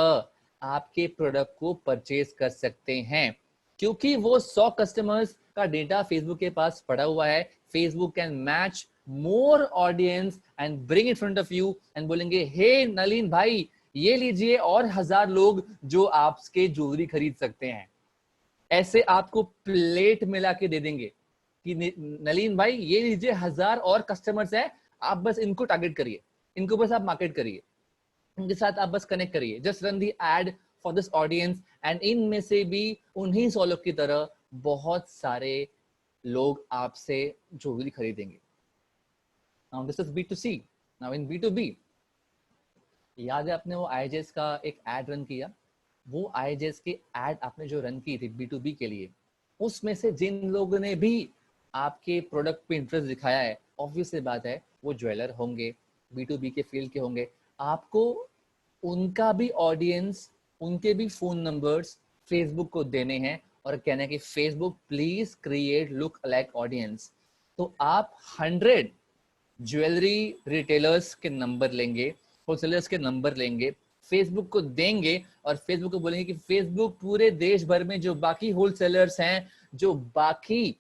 S1: आपके प्रोडक्ट को परचेज कर सकते हैं, क्योंकि वो 100 कस्टमर्स का डेटा फेसबुक के पास पड़ा हुआ है। Facebook can match more audience and bring it front of you, and बोलेंगे हे नलिन भाई, ये लीजिए और 1000 लोग जो आपके ज्वेलरी खरीद सकते हैं। ऐसे आपको प्लेट मिला के दे देंगे कि नलिन भाई ये लीजिए 1000 और कस्टमर्स हैं, आप बस इनको टारगेट करिए, इनको बस आप मार्केट करिए, उनके साथ आप बस कनेक्ट करिए, just run the ad for this audience, and इनमें से भी उन्हीं 100 लोग की तरह बहुत सारे लोग आपसे ज्वेलरी खरीदेंगे। Now this is B2C। Now in B2B, याद है आपने वो IJS का एक एड रन किया, वो IJS की एड आपने जो रन की थी B2B के लिए, उसमें से जिन लोगों ने भी आपके प्रोडक्ट पे इंटरेस्ट दिखाया है, ऑब्वियस सी बात है वो ज्वेलर होंगे, B2B के फील्ड के होंगे। आपको उनका भी ऑडियंस, उनके भी फोन नंबर्स फेसबुक को देने हैं और कहना है कि Facebook please create look alike audience, तो आप 100 ज्वेलरी रिटेलर्स के नंबर लेंगे, होलसेलर्स के नंबर लेंगे, फेसबुक को देंगे और फेसबुक को बोलेंगे कि फेसबुक पूरे देश भर में जो बाकी होलसेलर्स हैं, जो बाकी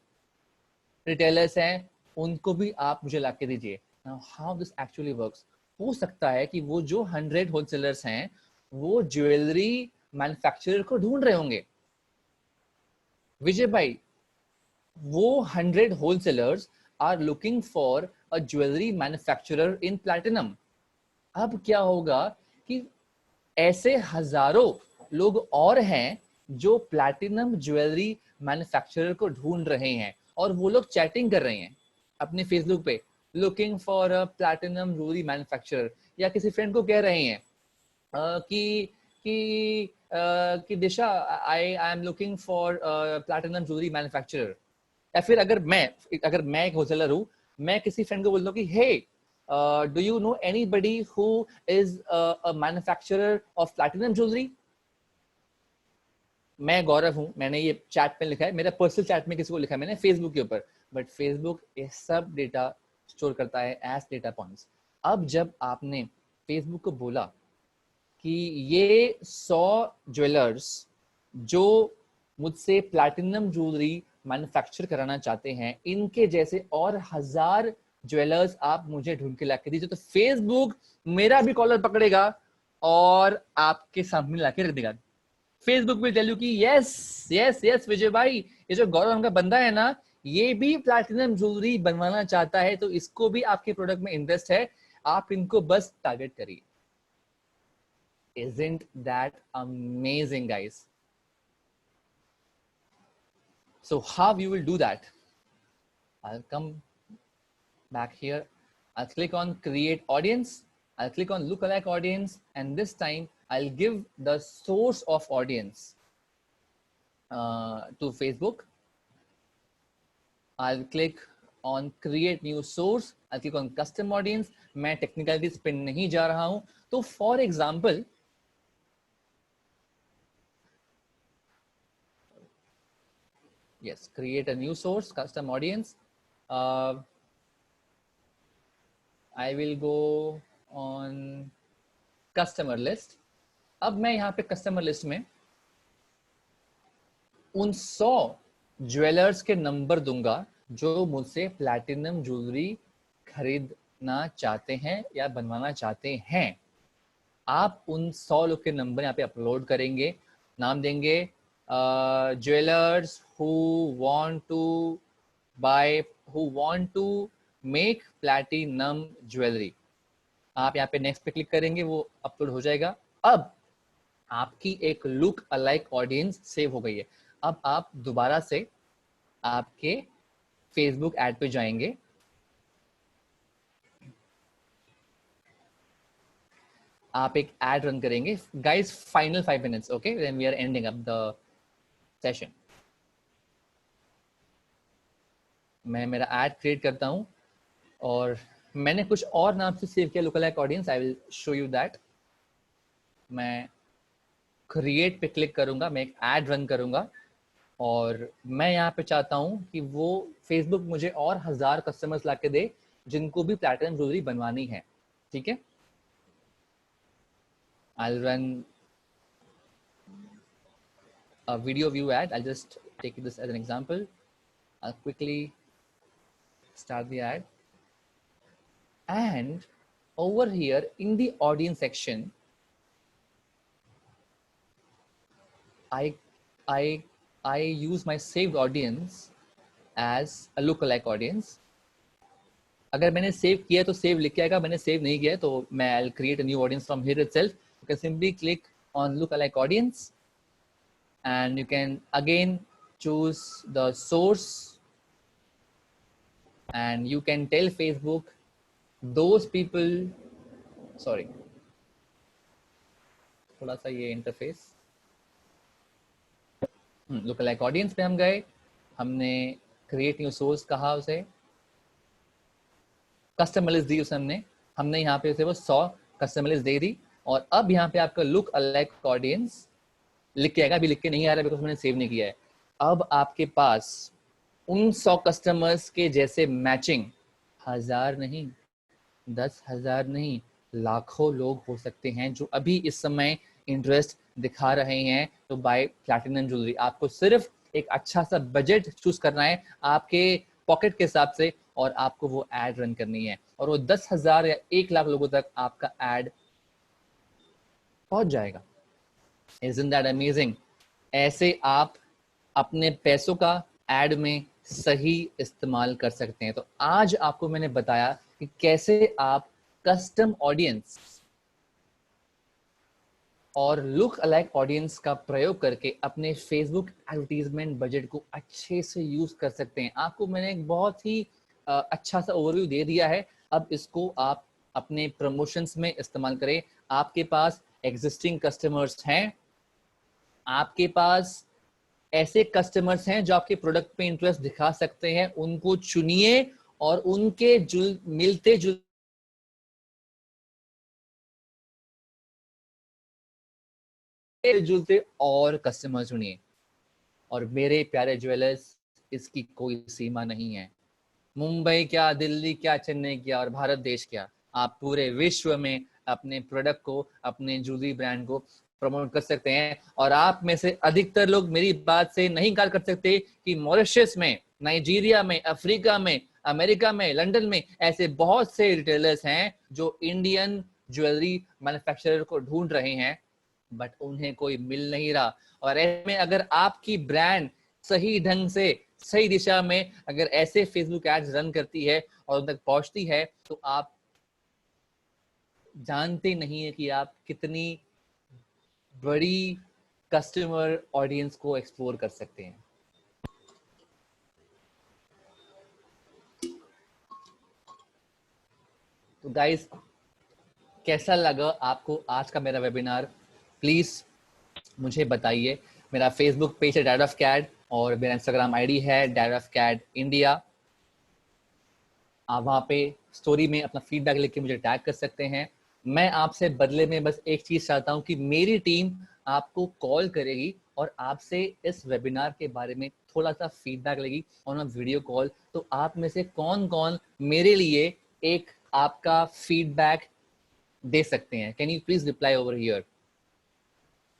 S1: रिटेलर्स हैं, उनको भी आप मुझे लाके दीजिए। Now how this actually works, हो सकता है कि वो जो 100 होलसेलर्स हैं वो ज्वेलरी मैन्युफैक्चरर को ढूंढ रहे होंगे। विजय भाई, वो 100 wholesalers are looking for a jewelry manufacturer in platinum। अब क्या होगा कि ऐसे हजारों लोग और हैं जो प्लैटिनम ज्वेलरी मैन्युफैक्चरर को ढूंढ रहे हैं और वो लोग चैटिंग कर रहे हैं अपने फेसबुक पे, looking for a platinum jewellery manufacturer, या किसी फ्रेंड को कह रहे हैं कि Disha I am looking for platinum jewellery manufacturer. या फिर अगर मैं एक होलसेलर हूँ, मैं किसी फ्रेंड को बोलता हूँ कि hey do you know anybody who is a manufacturer of platinum jewellery. मैं गौरव हूँ, मैंने ये चैट पे लिखा है, मेरा पर्सनल चैट में किसी को लिखा है मैंने फेसबुक के ऊपर, बट फेसबुक ये सब डेटा स्टोर करता है एज डेटा पॉइंट्स। अब जब आपने फेसबुक को बोला कि ये 100 ज्वेलर्स जो मुझसे प्लैटिनम ज्वेलरी मैन्युफैक्चर कराना चाहते हैं, इनके जैसे और 1000 ज्वेलर्स आप मुझे ढूंढ के लाके दीजिए, तो फेसबुक मेरा भी कॉलर पकड़ेगा और आपके सामने लाके रख देगा। फेसबुक विल टेल यू कि यस यस यस विजय भाई, ये जो गौरव का बंदा है ना, ये भी प्लैटिनम ज्वेलरी बनवाना चाहता है, तो इसको भी आपके प्रोडक्ट में इंटरेस्ट है, आप इनको बस टारगेट करिए। Isn't that amazing, guys? So how you will do that? I'll come back here. I'll click on create audience. I'll click on lookalike audience, and this time I'll give the source of audience to Facebook. I'll click on create new source. I'll click on custom audience. मैं technicalities पे नहीं जा रहा हूँ, तो for example yes, create a new source, custom audience. I will go on customer list. अब मैं यहाँ पे customer list में उन 100 ज्वेलर्स के नंबर दूंगा जो मुझसे प्लैटिनम ज्वेलरी खरीदना चाहते हैं या बनवाना चाहते हैं। आप उन 100 लोग के नंबर यहाँ पे अपलोड करेंगे, नाम देंगे jewellers who want to make platinum jewelry। आप यहाँ पे नेक्स्ट पे क्लिक करेंगे, वो अपलोड हो जाएगा। अब आपकी एक लुक अलाइक ऑडियंस सेव हो गई है। अब आप दोबारा से आपके फेसबुक ऐड पे जाएंगे, आप एक ऐड रन करेंगे। Guys, final 5 minutes, okay, then we are ending up the session. मैं मेरा ऐड क्रिएट करता हूं और मैंने कुछ और नाम से सेव किया look alike audience, I will show you that. मैं क्रिएट पे क्लिक करूंगा, मैं एक ऐड रन करूंगा और मैं यहाँ पे चाहता हूं कि वो फेसबुक मुझे और 1000 कस्टमर्स लाके दे जिनको भी प्लैटिनम ज्वेलरी बनवानी है। ठीक है, I'll run a video view ad. I'll just take this as an example. I'll quickly start the ad. And over here in the audience section, I use my saved audience as a lookalike audience. अगर मैंने save किया तो save लिख के आएगा, मैंने save नहीं किया तो मैं I'll create a new audience from here itself. You can simply click on lookalike audience and you can again choose the source and you can tell Facebook those people, sorry, थोड़ा सा ये interface, lookalike audience पे हम गए, हमने create new source कहा, उसे customer list दी उसने, हमने यहाँ पे उसे वो 100 कस्टमर लिस्ट दे दी और अब यहाँ पे आपका लुक अलाइक ऑडियंस लिख के आएगा, अभी लिख के नहीं आ रहा बिकॉज मैंने सेव नहीं किया है। अब आपके पास उन 100 कस्टमर्स के जैसे मैचिंग 1000 नहीं, 10,000 नहीं, लाखों लोग हो सकते हैं जो अभी इस समय इंटरेस्ट दिखा रहे हैं तो बाय प्लैटिनम ज्वेलरी। आपको सिर्फ एक अच्छा सा बजट चूज करना है आपके पॉकेट के हिसाब से और आपको वो एड रन करनी है और वो 10,000 या 1 लाख लोगों तक आपका एड पहुंच जाएगा। Isn't that amazing? ऐसे आप अपने पैसों का एड में सही इस्तेमाल कर सकते हैं। तो आज आपको मैंने बताया कि कैसे आप कस्टम ऑडियंस और लुक अलाइक ऑडियंस का प्रयोग करके अपने फेसबुक एडवर्टीजमेंट बजट को अच्छे से यूज कर सकते हैं। आपको मैंने एक बहुत ही अच्छा सा ओवरव्यू दे दिया है। अब इसको आप अपने प्रमोशंस में इस्तेमाल करें। आपके पास एग्जिस्टिंग कस्टमर्स हैं, आपके पास ऐसे कस्टमर्स हैं जो आपके प्रोडक्ट पे इंटरेस्ट दिखा सकते हैं, उनको चुनिए और उनके मिलते जुलते और कस्टमर चुनिए। और मेरे प्यारे ज्वेलर्स, इसकी कोई सीमा नहीं है। मुंबई क्या, दिल्ली क्या, चेन्नई क्या और भारत देश क्या, आप पूरे विश्व में अपने प्रोडक्ट को, अपने ज्वेलरी ब्रांड को प्रमोट कर सकते हैं। और आप में से अधिकतर लोग मेरी बात से नहीं इनकार कर सकते कि मॉरिशस में, नाइजीरिया में, अफ्रीका में, अमेरिका में, लंदन में ऐसे बहुत से रिटेलर्स हैं जो इंडियन ज्वेलरी मैन्युफैक्चरर को ढूंढ रहे हैं बट उन्हें कोई मिल नहीं रहा। और ऐसे में अगर आपकी ब्रांड सही ढंग से, सही दिशा में अगर ऐसे फेसबुक एड्स रन करती है और उन तक पहुंचती है तो आप जानते नहीं है कि आप कितनी बड़ी कस्टमर ऑडियंस को एक्सप्लोर कर सकते हैं। तो गाइस, कैसा लगा आपको आज का मेरा वेबिनार? प्लीज मुझे बताइए। मेरा फेसबुक पेज है डैड ऑफ कैड और मेरा इंस्टाग्राम आईडी है डैड ऑफ कैड इंडिया। आप वहाँ पे स्टोरी में अपना फीडबैक लिख के मुझे टैग कर सकते हैं। मैं आपसे बदले में बस एक चीज चाहता हूँ कि मेरी टीम आपको कॉल करेगी और आपसे इस वेबिनार के बारे में थोड़ा सा फीडबैक लेगी ऑन अ वीडियो कॉल। तो आप में से कौन कौन मेरे लिए एक आपका फीडबैक दे सकते हैं? Can you please reply over here?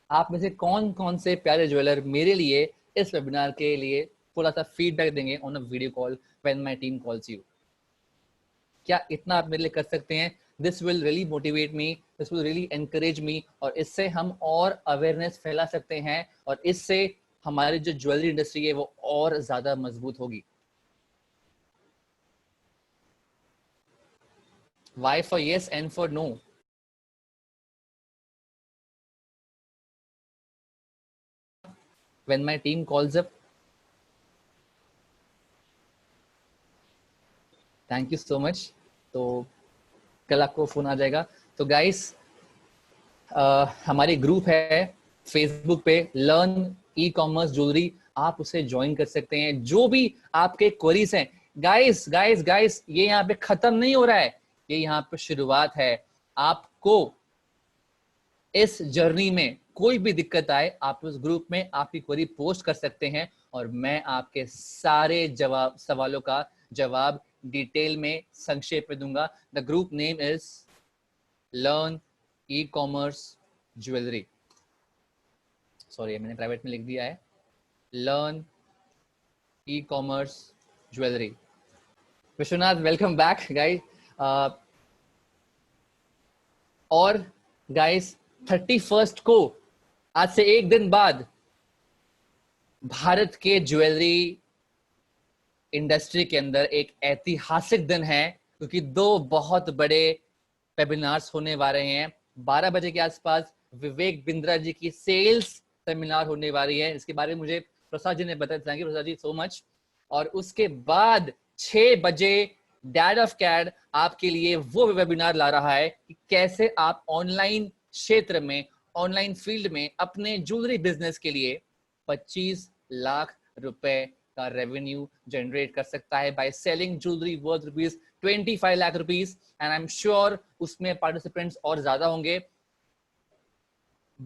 S1: आप में से कौन कौन से प्यारे ज्वेलर मेरे लिए इस वेबिनार के लिए थोड़ा सा फीडबैक देंगे on a video call when my team calls you? क्या इतना आप मेरे लिए कर सकते हैं? This will really motivate me, this will really encourage me और इससे हम और अवेयरनेस फैला सकते हैं और इससे हमारी जो ज्वेलरी इंडस्ट्री है वो और ज्यादा मजबूत होगी। Y for yes, N for no. When my team calls up. Thank you so much. तो कल आपको फोन आ जाएगा। तो गाइस, हमारी ग्रुप है फेसबुक पे, लर्न ई कॉमर्स ज्वेलरी, आप उसे ज्वाइन कर सकते हैं। जो भी आपके क्वेरीज हैं, गाइस गाइस गाइस, ये यहाँ पे खत्म नहीं हो रहा है, ये यहाँ पे शुरुआत है। आपको इस जर्नी में कोई भी दिक्कत आए, आप उस ग्रुप में आपकी क्वेरी पोस्ट कर सकते हैं और मैं आपके सारे सवालों का जवाब डिटेल में संक्षेप में दूंगा। The group name is learn e commerce jewellery. Sorry, मैंने प्राइवेट में लिख दिया है, learn e commerce jewellery. Vishwanath, welcome back guys. और गाइस, 31 को, आज से एक दिन बाद, भारत के ज्वेलरी इंडस्ट्री के अंदर एक ऐतिहासिक दिन है क्योंकि दो बहुत बड़े वेबिनार्स होने वाले हैं। 12 बजे के आसपास विवेक बिंद्रा जी की सेल्स सेमिनार होने वाली है, इसके बारे में मुझे प्रसाद जी ने बताया। Thank you Prasad ji so much. और उसके बाद 6 बजे डैड ऑफ कैड आपके लिए वो वेबिनार ला रहा है कि कैसे आप ऑनलाइन क्षेत्र में, ऑनलाइन फील्ड में अपने ज्वेलरी बिजनेस के लिए 25 लाख रुपए का रेवेन्यू जनरेट कर सकता है by selling jewellery worth rupees 25 lakh rupees. And I am sure उसमें पार्टिसिपेंट्स और ज्यादा होंगे।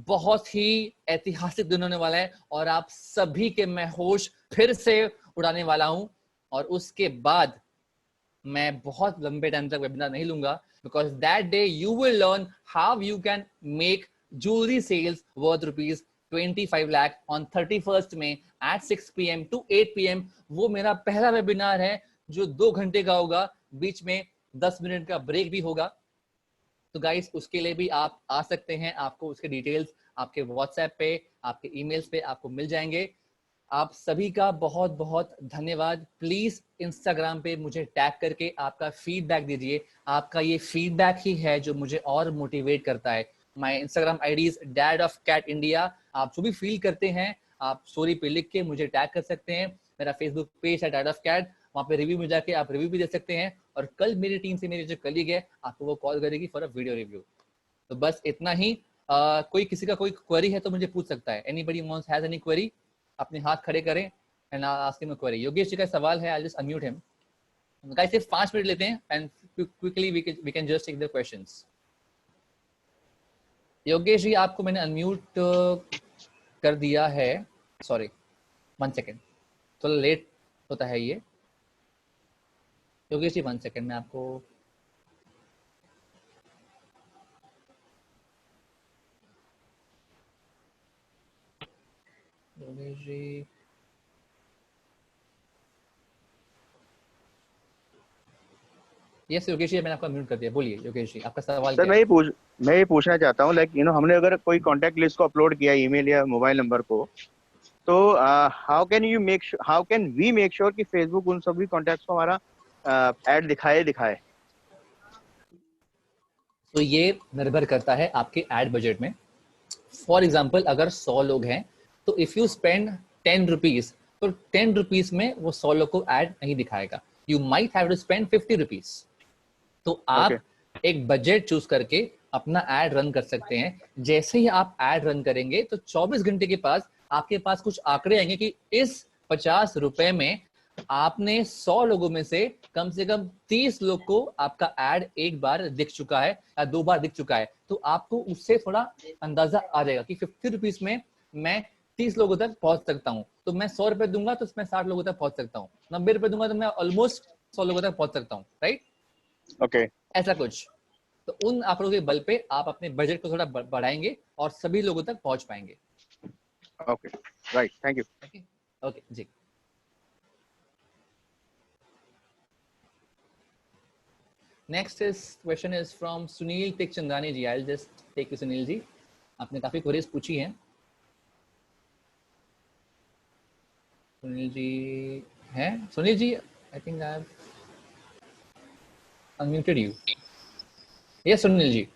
S1: बहुत ही ऐतिहासिक दिन होने वाला है और आप सभी के मैं होश फिर से उड़ाने वाला हूं। और उसके बाद मैं बहुत लंबे टाइम तक वेबिनार नहीं लूंगा, because that day you will learn how you can make jewelry sales worth rupees 25 lakh on 31st May at 6 p.m. to 8 p.m. वो मेरा पहला वेबिनार है जो 2 घंटे का होगा, बीच में 10 मिनट का ब्रेक भी होगा। तो गाइस उसके लिए भी आप आ सकते हैं, आपको उसके डिटेल्स आपके व्हाट्सएप पे, आपके ईमेल्स पे आपको मिल जाएंगे। आप सभी का बहुत बहुत धन्यवाद। प्लीज इंस्टाग्राम पे मुझे टैग करके आपका फीडबैक दीजिए। आपका ये फीडबैक ही है जो मुझे और मोटिवेट करता है। My Instagram ID is dad of cat India. आप जो भी फील करते हैं आप स्टोरी पे लिख के मुझे टैग कर सकते हैं। मेरा फेसबुक पेज है डैड ऑफ कैट, वहाँ पे रिव्यू में जाके आप रिव्यू भी दे सकते हैं। और कल मेरी टीम से मेरी जो कलीग है आपको वो कॉल करेगी फॉर अ वीडियो रिव्यू। तो बस इतना ही। कोई किसी का कोई क्वेरी है तो मुझे पूछ सकता है। Anybody wants has any query, अपने हाथ खड़े करें and ask him a query. Yogesh ji का सवाल है, I just unmute him. Guys सिर्फ 5 मिनट लेते हैं and quickly we can just take the questions. Yogesh ji आपको मैंने अनम्यूट कर दिया है, सॉरी 1 सेकेंड, थोड़ा लेट होता है ये। योगेश जी 1 सेकेंड में आपको योगेश जी यस योगेश जी मैंने आपको म्यूट कर दिया। बोलिए योगेश जी आपका सवाल
S2: सर
S1: क्या है?
S2: मैं ये पूछना चाहता हूँ, लाइक हमने अगर कोई कॉन्टैक्ट लिस्ट को अपलोड किया ईमेल या मोबाइल नंबर को, तो how can we make sure कि फेसबुक उन सभी कॉन्टैक्ट्स को हमारा एड दिखाए।
S1: तो ये निर्भर करता है आपके एड बजट में। फॉर एग्जाम्पल अगर 100 लोग हैं तो इफ यू स्पेंड 10 रुपीज, तो 10 रुपीज में वो 100 लोग को एड नहीं दिखाएगा। You might have to spend 50 rupees. तो आप एक बजट चूज करके अपना एड रन कर सकते हैं। जैसे ही आप एड रन करेंगे तो 24 घंटे के पास आपके पास कुछ आंकड़े आएंगे कि इस 50 रुपए में आपने 100 लोगों में से कम 30 लोग को आपका एड एक बार दिख चुका है या 2 बार दिख चुका है। तो आपको उससे थोड़ा अंदाजा आ जाएगा कि 50 रुपीज में मैं 30 लोगों तक पहुंच सकता हूँ। तो मैं 100 रुपए दूंगा तो उसमें 60 लोगों तक पहुंच सकता हूँ। 90 रुपए दूंगा तो मैं ऑलमोस्ट 100 लोगों तक पहुंच सकता हूँ। राइट,
S2: ओके,
S1: ऐसा कुछ। तो उन आंकड़ों के बल पे आप अपने बजट को थोड़ा बढ़ाएंगे और सभी लोगों तक पहुंच पाएंगे।
S2: Okay, right, thank you.
S1: Okay जी। Next is question is from Sunil Tikchandani ji. I will just take you Sunil ji, आपने काफी क्वेरीज पूछी हैं। सुनील जी हैं? Sunil ji I think I have unmuted you. Yes Sunil ji.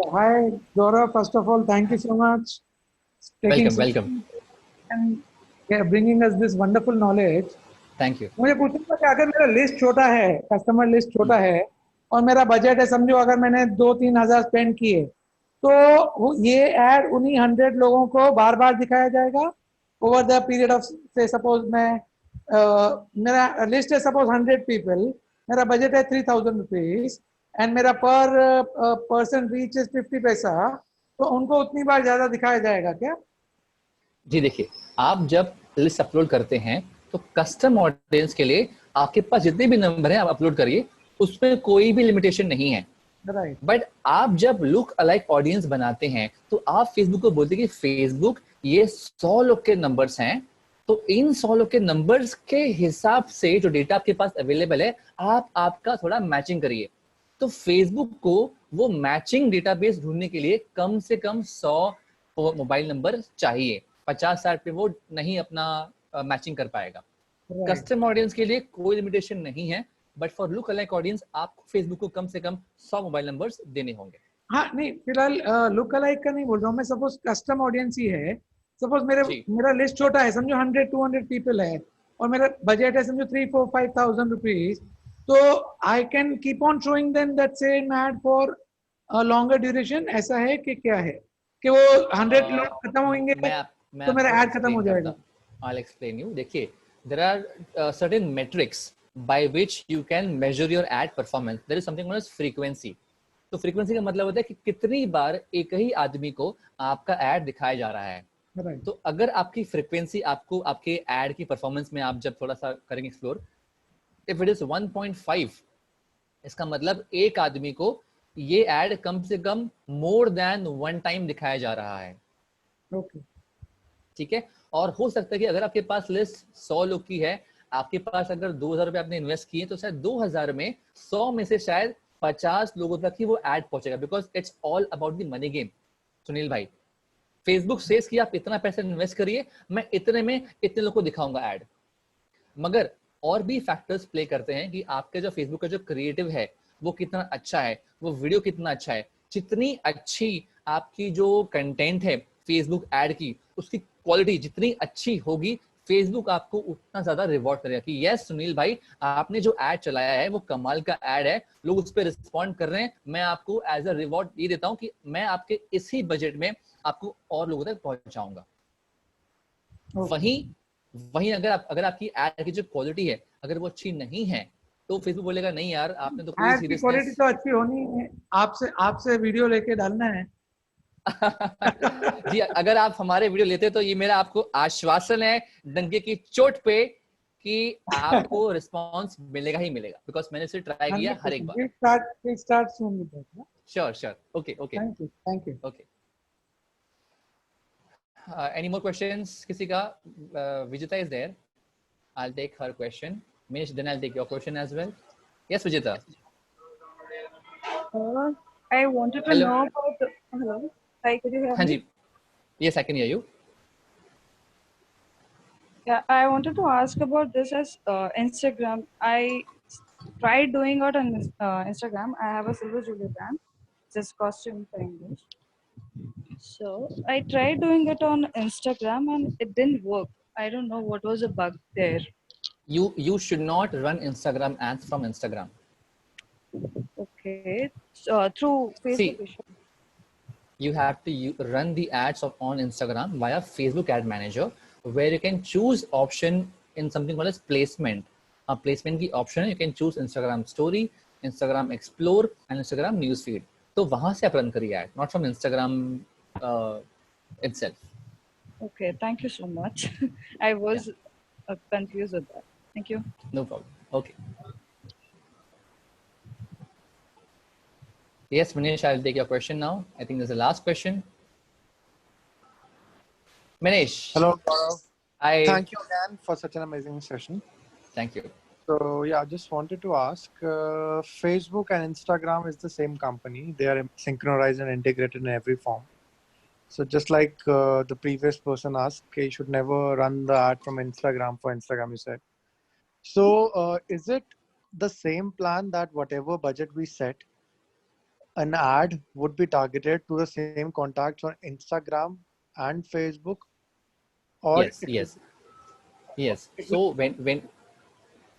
S5: Hi, Gaurav. First of all, thank you so much taking
S1: welcome welcome.
S5: and bringing us this wonderful knowledge.
S1: Thank you.
S5: मुझे पूछना था कि अगर मेरा लिस्ट छोटा है, कस्टमर लिस्ट छोटा है और मेरा बजट है, समझो अगर मैंने 2-3 हजार स्पेंड किए, तो ये एड उन्हीं 100 लोगों को बार बार दिखाया जाएगा ओवर द पीरियड ऑफ, से सपोज मैं मेरा लिस्ट है सपोज 100 पीपल, मेरा बजट है 3000 रुपीज एंड मेरा पर पर्सन रीच इज 50 पैसा, तो उनको उतनी बार ज्यादा दिखाया जाएगा क्या?
S1: जी देखिए, आप जब लिस्ट अपलोड करते हैं तो कस्टम ऑडियंस के लिए आपके पास जितने भी नंबर हैं आप अपलोड करिए, उसमें कोई भी लिमिटेशन नहीं है।
S5: राइट।
S1: बट आप जब लुक अलाइक ऑडियंस बनाते हैं तो आप फेसबुक को बोलते हैं कि फेसबुक ये 100 लोग के नंबर्स हैं, तो इन 100 लोग के नंबर्स के हिसाब से जो डेटा आपके पास अवेलेबल है आप आपका थोड़ा मैचिंग करिए। तो फेसबुक को वो मैचिंग डेटाबेस ढूंढने के लिए कम से कम 100 मोबाइल नंबर चाहिए। 50-60 पे वो नहीं अपना मैचिंग कर पाएगा। कस्टम ऑडियंस के लिए कोई लिमिटेशन नहीं है, but for look alike audience आपको फेसबुक को कम से कम 100 मोबाइल नंबर्स देने होंगे।
S5: हाँ नहीं, फिलहाल लुक अलाइक का नहीं बोल रहा हूँ मैं, सपोज कस्टम ऑडियंस ही है। सपोज मेरा लिस्ट छोटा है, समझो 100-200 पीपल है और मेरा बजट है समझो 3-4-5,000 रुपीज, तो I can keep on showing them that same ad for longer duration. ऐसा है कि क्या है कि वो 100 लोग खत्म होंगे तो मेरा एड खत्म हो जाएगा?
S1: I'll explain you. देखिए, there are certain metrics by which you can measure your ad performance. There is something known as frequency. तो फ्रीक्वेंसी का मतलब होता है कि कितनी बार एक ही आदमी को आपका एड दिखाया जा रहा है।
S5: राइट।
S1: तो अगर आपकी फ्रीक्वेंसी आपको आपके एड की परफॉर्मेंस में आप जब थोड़ा सा करेंगे एक्सप्लोर, इफ इट इज 1.5, इसका मतलब एक आदमी को ये एड कम से कम मोर देन 1 टाइम दिखाया जा रहा है।
S5: ओके।
S1: ठीक है। और हो सकता है कि अगर आपके पास लिस्ट 100 लोग की है, आपके पास अगर 2000 रुपए आपने इन्वेस्ट किए, तो शायद 2000 में 100 में से शायद 50 लोगों तक ही वो एड पहुंचेगा, because it's all about the money game. Sunil भाई, फेसबुक सेज कि आप इतना पैसा इन्वेस्ट करिए, मैं इतने में इतने लोग को दिखाऊंगा एड। मगर और भी फैक्टर्स प्ले करते हैं कि आपके जो फेसबुक का जो क्रिएटिव है वो कितना अच्छा है, वो वीडियो कितना अच्छा है। जितनी अच्छी आपकी जो कंटेंट है फेसबुक एड की, उसकी क्वालिटी जितनी अच्छी होगी, फेसबुक आपको उतना ज्यादा रिवॉर्ड करेगा कि यस सुनील भाई, आपने जो एड चलाया है वो कमाल का एड है, लोग उस पर रिस्पॉन्ड कर रहे हैं, मैं आपको एज अ रिवॉर्ड ये देता हूँ कि मैं आपके इसी बजट में आपको और लोगों तक पहुंचाऊंगा। वहीं अगर आपकी एड की जो क्वालिटी है अगर वो अच्छी नहीं है, तो फेसबुक बोलेगा नहीं यार, आपने तो पूरी
S5: एड की क्वालिटी
S1: सीरियसनेस
S5: तो अच्छी होनी है, आपसे वीडियो लेके डालना है।
S1: जी, अगर आप हमारे वीडियो लेते तो ये मेरा आपको आश्वासन है डंके की चोट पे कि आपको रिस्पांस मिलेगा ही मिलेगा, बिकॉज मैंने इसे ट्राई किया हर एक
S5: 100%.
S1: बार।
S5: We'll start soon with that. Yeah?
S1: Sure sure, okay okay
S5: Thank you.
S1: Okay. Any more questions किसी का? Vijita is there, I'll take her question. Manish, then I'll take your question as well. Yes, Vijita.
S6: I wanted to
S1: Hello.
S6: know about. Hello. Hi, could you hear
S1: हाँ
S6: me?
S1: जी, yes, I can hear you.
S6: Yeah, I wanted to ask about this as Instagram. I tried doing it on Instagram. I have a Silver Jubilee brand, just costume for English. So I tried doing it on Instagram and it didn't work. I don't know what was the bug there.
S1: You should not run Instagram ads from Instagram.
S6: Okay. So, through Facebook.
S1: See, you have to run the ads on Instagram via Facebook Ad Manager, where you can choose option in something called as placement. Placement की option है, you can choose Instagram Story, Instagram Explore and Instagram Newsfeed. तो वहाँ से आप run करिए ad, not from Instagram itself.
S6: Okay. Thank you so much. I was confused with that. Thank you.
S1: No problem. Okay. Yes, Manish, I'll take your question now. I think there's a last question. Manish.
S7: Hello, Gaurav.
S1: Hi.
S7: Thank you again for such an amazing session.
S1: Thank you.
S7: So yeah, I just wanted to ask, Facebook and Instagram is the same company. They are synchronized and integrated in every form. So just like the previous person asked, okay, you should never run the ad from Instagram for Instagram, you said. So is it the same plan that whatever budget we set, an ad would be targeted to the same contacts on Instagram and Facebook? Or
S1: Yes. So when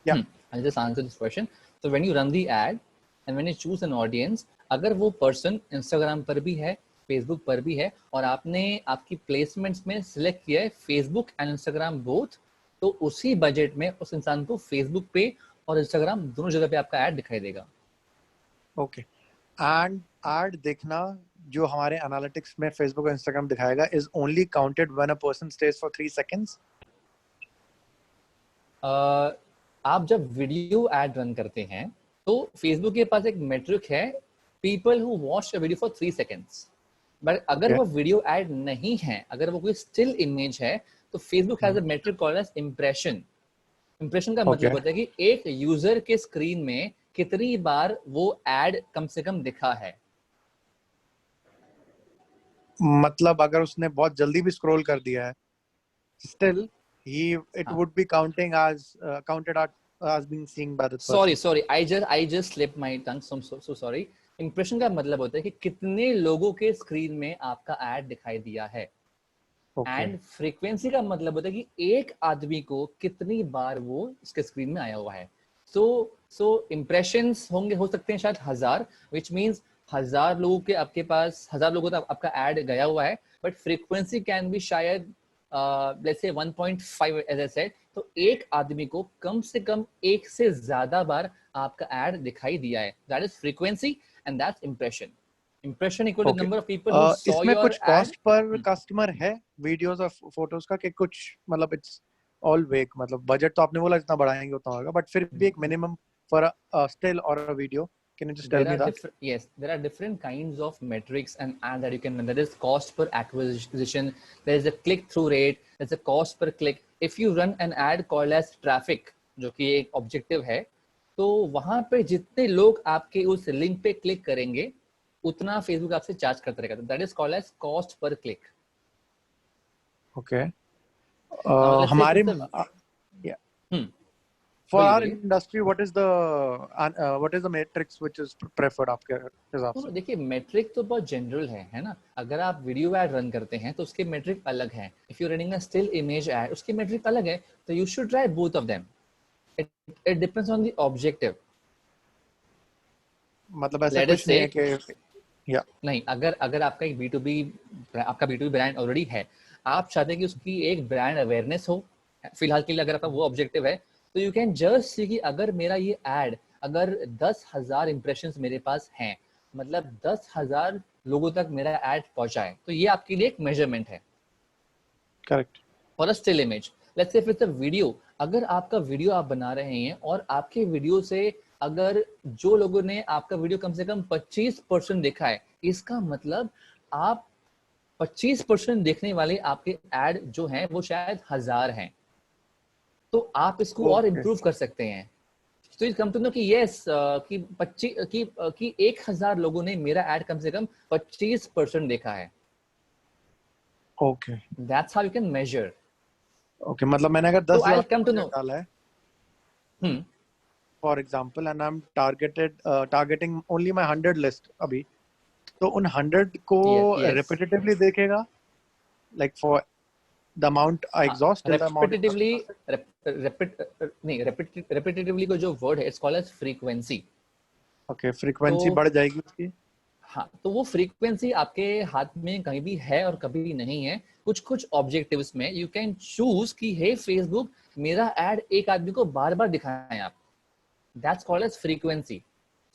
S7: yeah,
S1: I'll just answer this question. So when you run the ad and when you choose an audience, अगर वो person Instagram पर भी है, Facebook पर भी है, और आपने आपकी placements में select किया है Facebook and Instagram both, तो उसी budget में उस इंसान को Facebook पे और Instagram दोनों जगह पे आपका ad दिखाई देगा.
S7: Okay. And ad देखना जो हमारे एनालिटिक्स में Facebook और Instagram दिखाएगा is only counted when a person stays for 3 seconds.
S1: आप जब वीडियो एड रन करते हैं तो Facebook के पास एक मेट्रिक है, people who watch a video for 3 seconds. But अगर वो वीडियो एड नहीं है, अगर वो कोई स्टिल इमेज है, तो Facebook has a metric called as impression. Impression का मतलब होता है कि एक यूजर के स्क्रीन में कितनी बार वो एड कम से कम दिखा है.
S7: मतलब अगर उसने बहुत जल्दी भी स्क्रॉल कर दिया है, still it would be counting as counted as being seen by the person.
S1: Sorry, I just slipped my tongue. So sorry. Impression का मतलब होता है कि कितने लोगों के स्क्रीन में आपका एड दिखाई दिया है. एंड फ्रीक्वेंसी का मतलब होता है कि एक आदमी को कितनी बार वो उसके स्क्रीन में आया हुआ है. सो इम्प्रेशंस होंगे, हो सकते हैं शायद 1000, which means 1000 लोगों के आपके पास 1000 लोगों तक आपका एड गया हुआ है, बट फ्रीक्वेंसी कैन बी शायद let's say 1.5 as I said. तो एक आदमी को कम से कम एक से ज्यादा बार आपका एड दिखाई दिया है. That is frequency. and that's impression. Impression equal to
S7: Okay.
S1: number of people who saw
S7: इसमें
S1: your
S7: कुछ
S1: ad.
S7: कॉस्ट पर कस्टमर है वीडियोस और फोटोज का कि कुछ मतलब इट्स ऑल वेक मतलब बजट तो आपने बोला जितना बढ़ाएंगे उतना होगा बट फिर भी एक मिनिमम फॉर अ स्टिल और a video can you just tell me that?
S1: Yes, there are different kinds of metrics and ad that you can. There is cost per acquisition, there is a click through rate, there's a cost per click. If you run an ad called as traffic, जो कि एक objective है, तो वहां पे जितने लोग आपके उस लिंक पे क्लिक करेंगे उतना फेसबुक आपसे चार्ज करता रहेगा. That is called as cost per click.
S7: Okay. हमारे for our industry what is the matrix which is preferred आपके हिसाब से?
S1: देखिए मेट्रिक तो बहुत जनरल है ना. अगर आप वीडियो एड रन करते हैं तो उसके मेट्रिक अलग हैं. If you running a still image ad उसकी मेट्रिक अलग है. तो you should try both of them. It depends on the objective.
S7: मतलब ऐसा कुछ नहीं है कि या
S1: नहीं, अगर आपका एक B2B ब्रांड ऑलरेडी है, आप चाहते हैं कि उसकी एक ब्रांड अवेयरनेस हो फिलहाल के लिए, अगर आपका वो ऑब्जेक्टिव है, तो यू कैन जस्ट सी कि अगर मेरा ये एड अगर 10,000 इंप्रेशंस मेरे पास हैं, मतलब 10,000 लोगों तक मेरा एड पहुंचाए, तो ये आपके लिए एक मेजरमेंट है.
S7: Correct.
S1: For a still image, let's say if it's a video, अगर आपका वीडियो आप बना रहे हैं और आपके वीडियो से अगर जो लोगों ने आपका वीडियो कम से कम 25% देखा है, इसका मतलब आप 25% देखने वाले आपके एड जो हैं वो शायद 1000 हैं. तो आप इसको और इम्प्रूव कर सकते हैं. तो इट कम टू नो कि यस कि 1000 लोगों ने मेरा एड कम से कम 25% देखा है.
S7: Okay.
S1: That's how you can major.
S7: Okay, मतलब मैंने अगर 10,000 डाला है for example and I am targeting only my 100 list अभी, तो उन 100 को रिपीटेटिवली देखेगा like for the amount I exhaust is the amount
S1: repetitively को जो वर्ड है it's called as frequency.
S7: Okay, frequency बढ़ जाएगी उसकी.
S1: हाँ, तो वो फ्रीक्वेंसी आपके हाथ में कहीं भी है और कभी नहीं है. कुछ ऑब्जेक्टिव्स में यू कैन चूज कि हे फेसबुक मेरा एड एक आदमी को बार बार दिखाएं आप. That's called as frequency.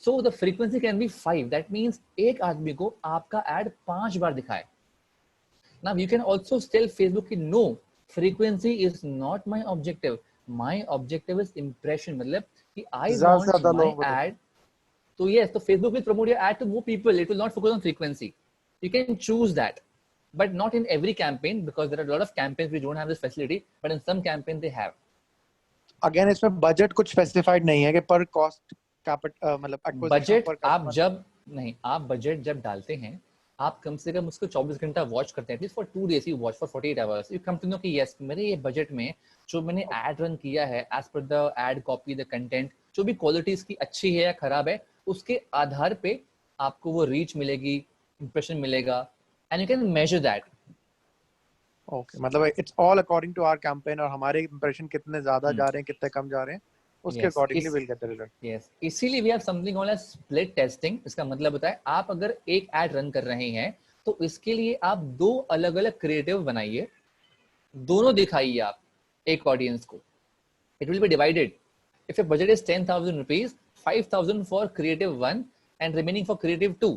S1: So the frequency can be 5. That means एक आदमी को आपका एड 5 बार दिखाए. Now you can also tell Facebook कि no, frequency is not my objective. My objective is impression. मतलब कि I want my ad. So yes, so Facebook will promote your ad to more people. It will not focus on frequency. You can choose that, but not in every campaign because there are a lot of campaigns which don't have this facility. But in some campaigns they have.
S7: Again, इसमें budget कुछ specified नहीं है कि per cost capital मतलब acquisition
S1: budget आप जब नहीं आप budget जब डालते हैं आप कम से कम उसको 24 घंटा वॉच करते हैं. For 2 days you watch for 48 hours. You come to know कि यस मेरे ये बजट में जो मैंने एड रन किया है as per the ad copy the content जो भी क्वालिटी इसकी अच्छी है या खराब है उसके आधार पे आपको वो रीच मिलेगी, इंप्रेशन मिलेगा and you can measure that.
S7: Okay, मतलब it's all according to our campaign और हमारे इंप्रेशन कितने ज्यादा जा रहे हैं कितने कम जा रहे हैं उसके accordingly will get the result.
S1: Yes, इसीलिए we have something called as split testing. इसका मतलब होता है आप अगर एक एड रन कर रहे हैं तो इसके लिए आप 2 अलग-अलग क्रिएटिव बनाइए, दोनों दिखाइए आप एक ऑडियंस को. It will be divided. If your budget is 10,000 rupees, 5,000 for creative 1 and remaining for creative 2.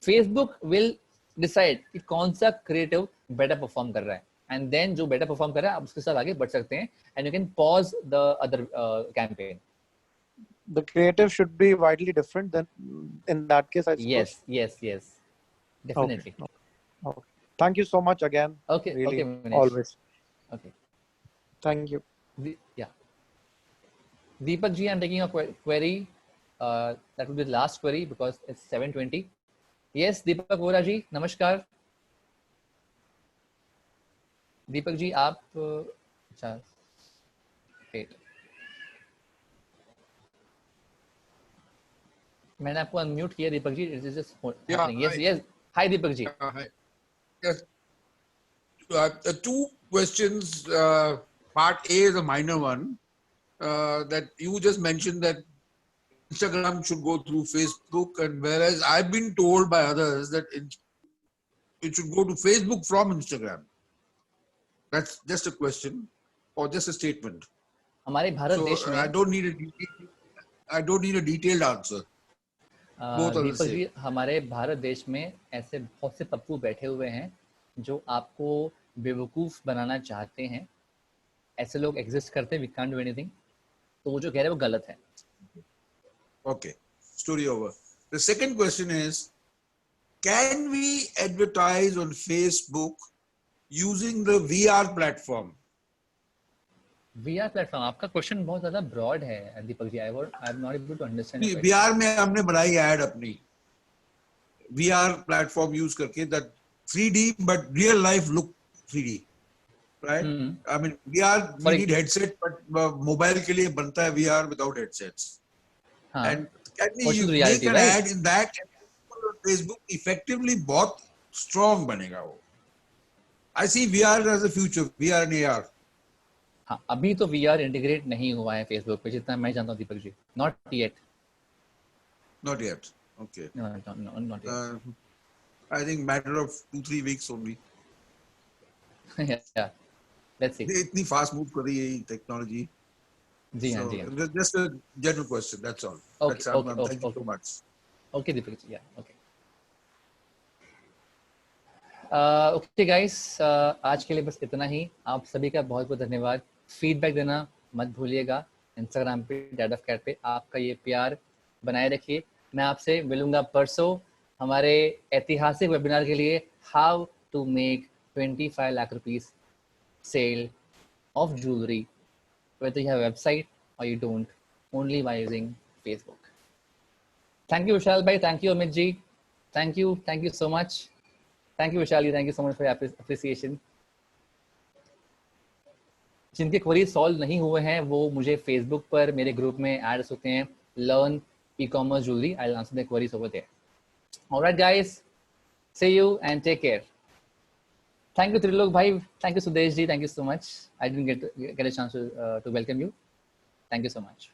S1: Facebook will decide कि कौन सा क्रिएटिव बेटर परफॉर्म कर रहा है and then जो better perform कर रहा है आप उसके साथ आगे बढ़ सकते हैं and you can pause the other campaign.
S7: The creative should be widely different then in that case I suppose.
S1: Yes, definitely.
S7: Okay. Thank you so much again.
S1: Okay,
S7: really,
S1: okay, Manish.
S7: always.
S1: Okay.
S7: Thank you.
S1: Yeah. Deepak ji, I'm taking a query. That will be the last query because it's 7:20. Yes, Deepak Vora ji, namaskar. Deepak ji आप अच्छा मैंने आपको unmute किया Deepak ji. It is just yes hi Deepak ji.
S8: Yes. 2 questions. Part A is a minor one. That you just mentioned that Instagram should go through Facebook, and whereas I've been told by others that it should go to Facebook from Instagram. That's just a question or just a statement.
S1: हमारे भारत देश में
S8: I don't need a detailed answer. Both are the
S1: Deepak ji,
S8: same.
S1: हमारे भारत देश में ऐसे बहुत से पप्पू बैठे हुए हैं जो आपको बेवकूफ बनाना चाहते हैं. ऐसे लोग एग्जिस्ट करते हैं. We can't do anything. तो वो जो कह रहे हैं वो गलत है.
S8: Okay, story over. The second question is, can we advertise on Facebook using the VR platform?
S1: VR platform, आपका क्वेश्चन बहुत ज्यादा ब्रॉड है Deepak ji. I am not able to understand.
S8: VR में हमने बनाई ऐड अपनी VR platform use करके, that 3D but real life look 3D, right? I mean VR we need headset, but mobile के लिए बनता है VR without headsets. And can we
S1: Virtual
S8: make
S1: reality,
S8: an
S1: right?
S8: ad in that? Facebook effectively बहुत strong बनेगा वो. I see VR as a future, VR and AR.
S1: हाँ, अभी तो VR इंटीग्रेट नहीं हुआ है फेसबुक पे, जितना मैं जानता हूँ Deepak ji. Not yet.
S8: Not yet. Okay.
S1: No, not yet.
S8: I think matter of 2-3 weeks only.
S1: Yeah, let's see.
S8: इतनी fast move कर रही है technology.
S1: जी हाँ, जी हाँ.
S8: So just a general question. That's all.
S1: Okay,
S8: That's all.
S1: okay,
S8: Thank you
S1: okay.
S8: so much.
S1: Okay, Deepak ji. Yeah, okay. Okay guys, आज के लिए बस इतना ही. आप सभी का बहुत बहुत धन्यवाद. फीडबैक देना मत भूलिएगा. इंस्टाग्राम पे डैड ऑफ कैट पे आपका ये प्यार बनाए रखिए. मैं आपसे मिलूंगा परसों हमारे ऐतिहासिक वेबिनार के लिए, how to make 25 lakh rupees sale of jewellery whether you have a website or you don't, only by using Facebook. Thank you Vishal bhai, thank you Amit ji, thank you so much. Thank you Vishal ji, thank you so much for your appreciation. जिनके query solve नहीं हुए हैं वो मुझे Facebook पर मेरे group में add हो सकते हैं, learn e-commerce jewelry. I'll answer the queries over there. All right guys, see you and take care. Thank you Trilok bhai, thank you Sudesh ji, thank you so much. I didn't get a chance to welcome you. Thank you so much.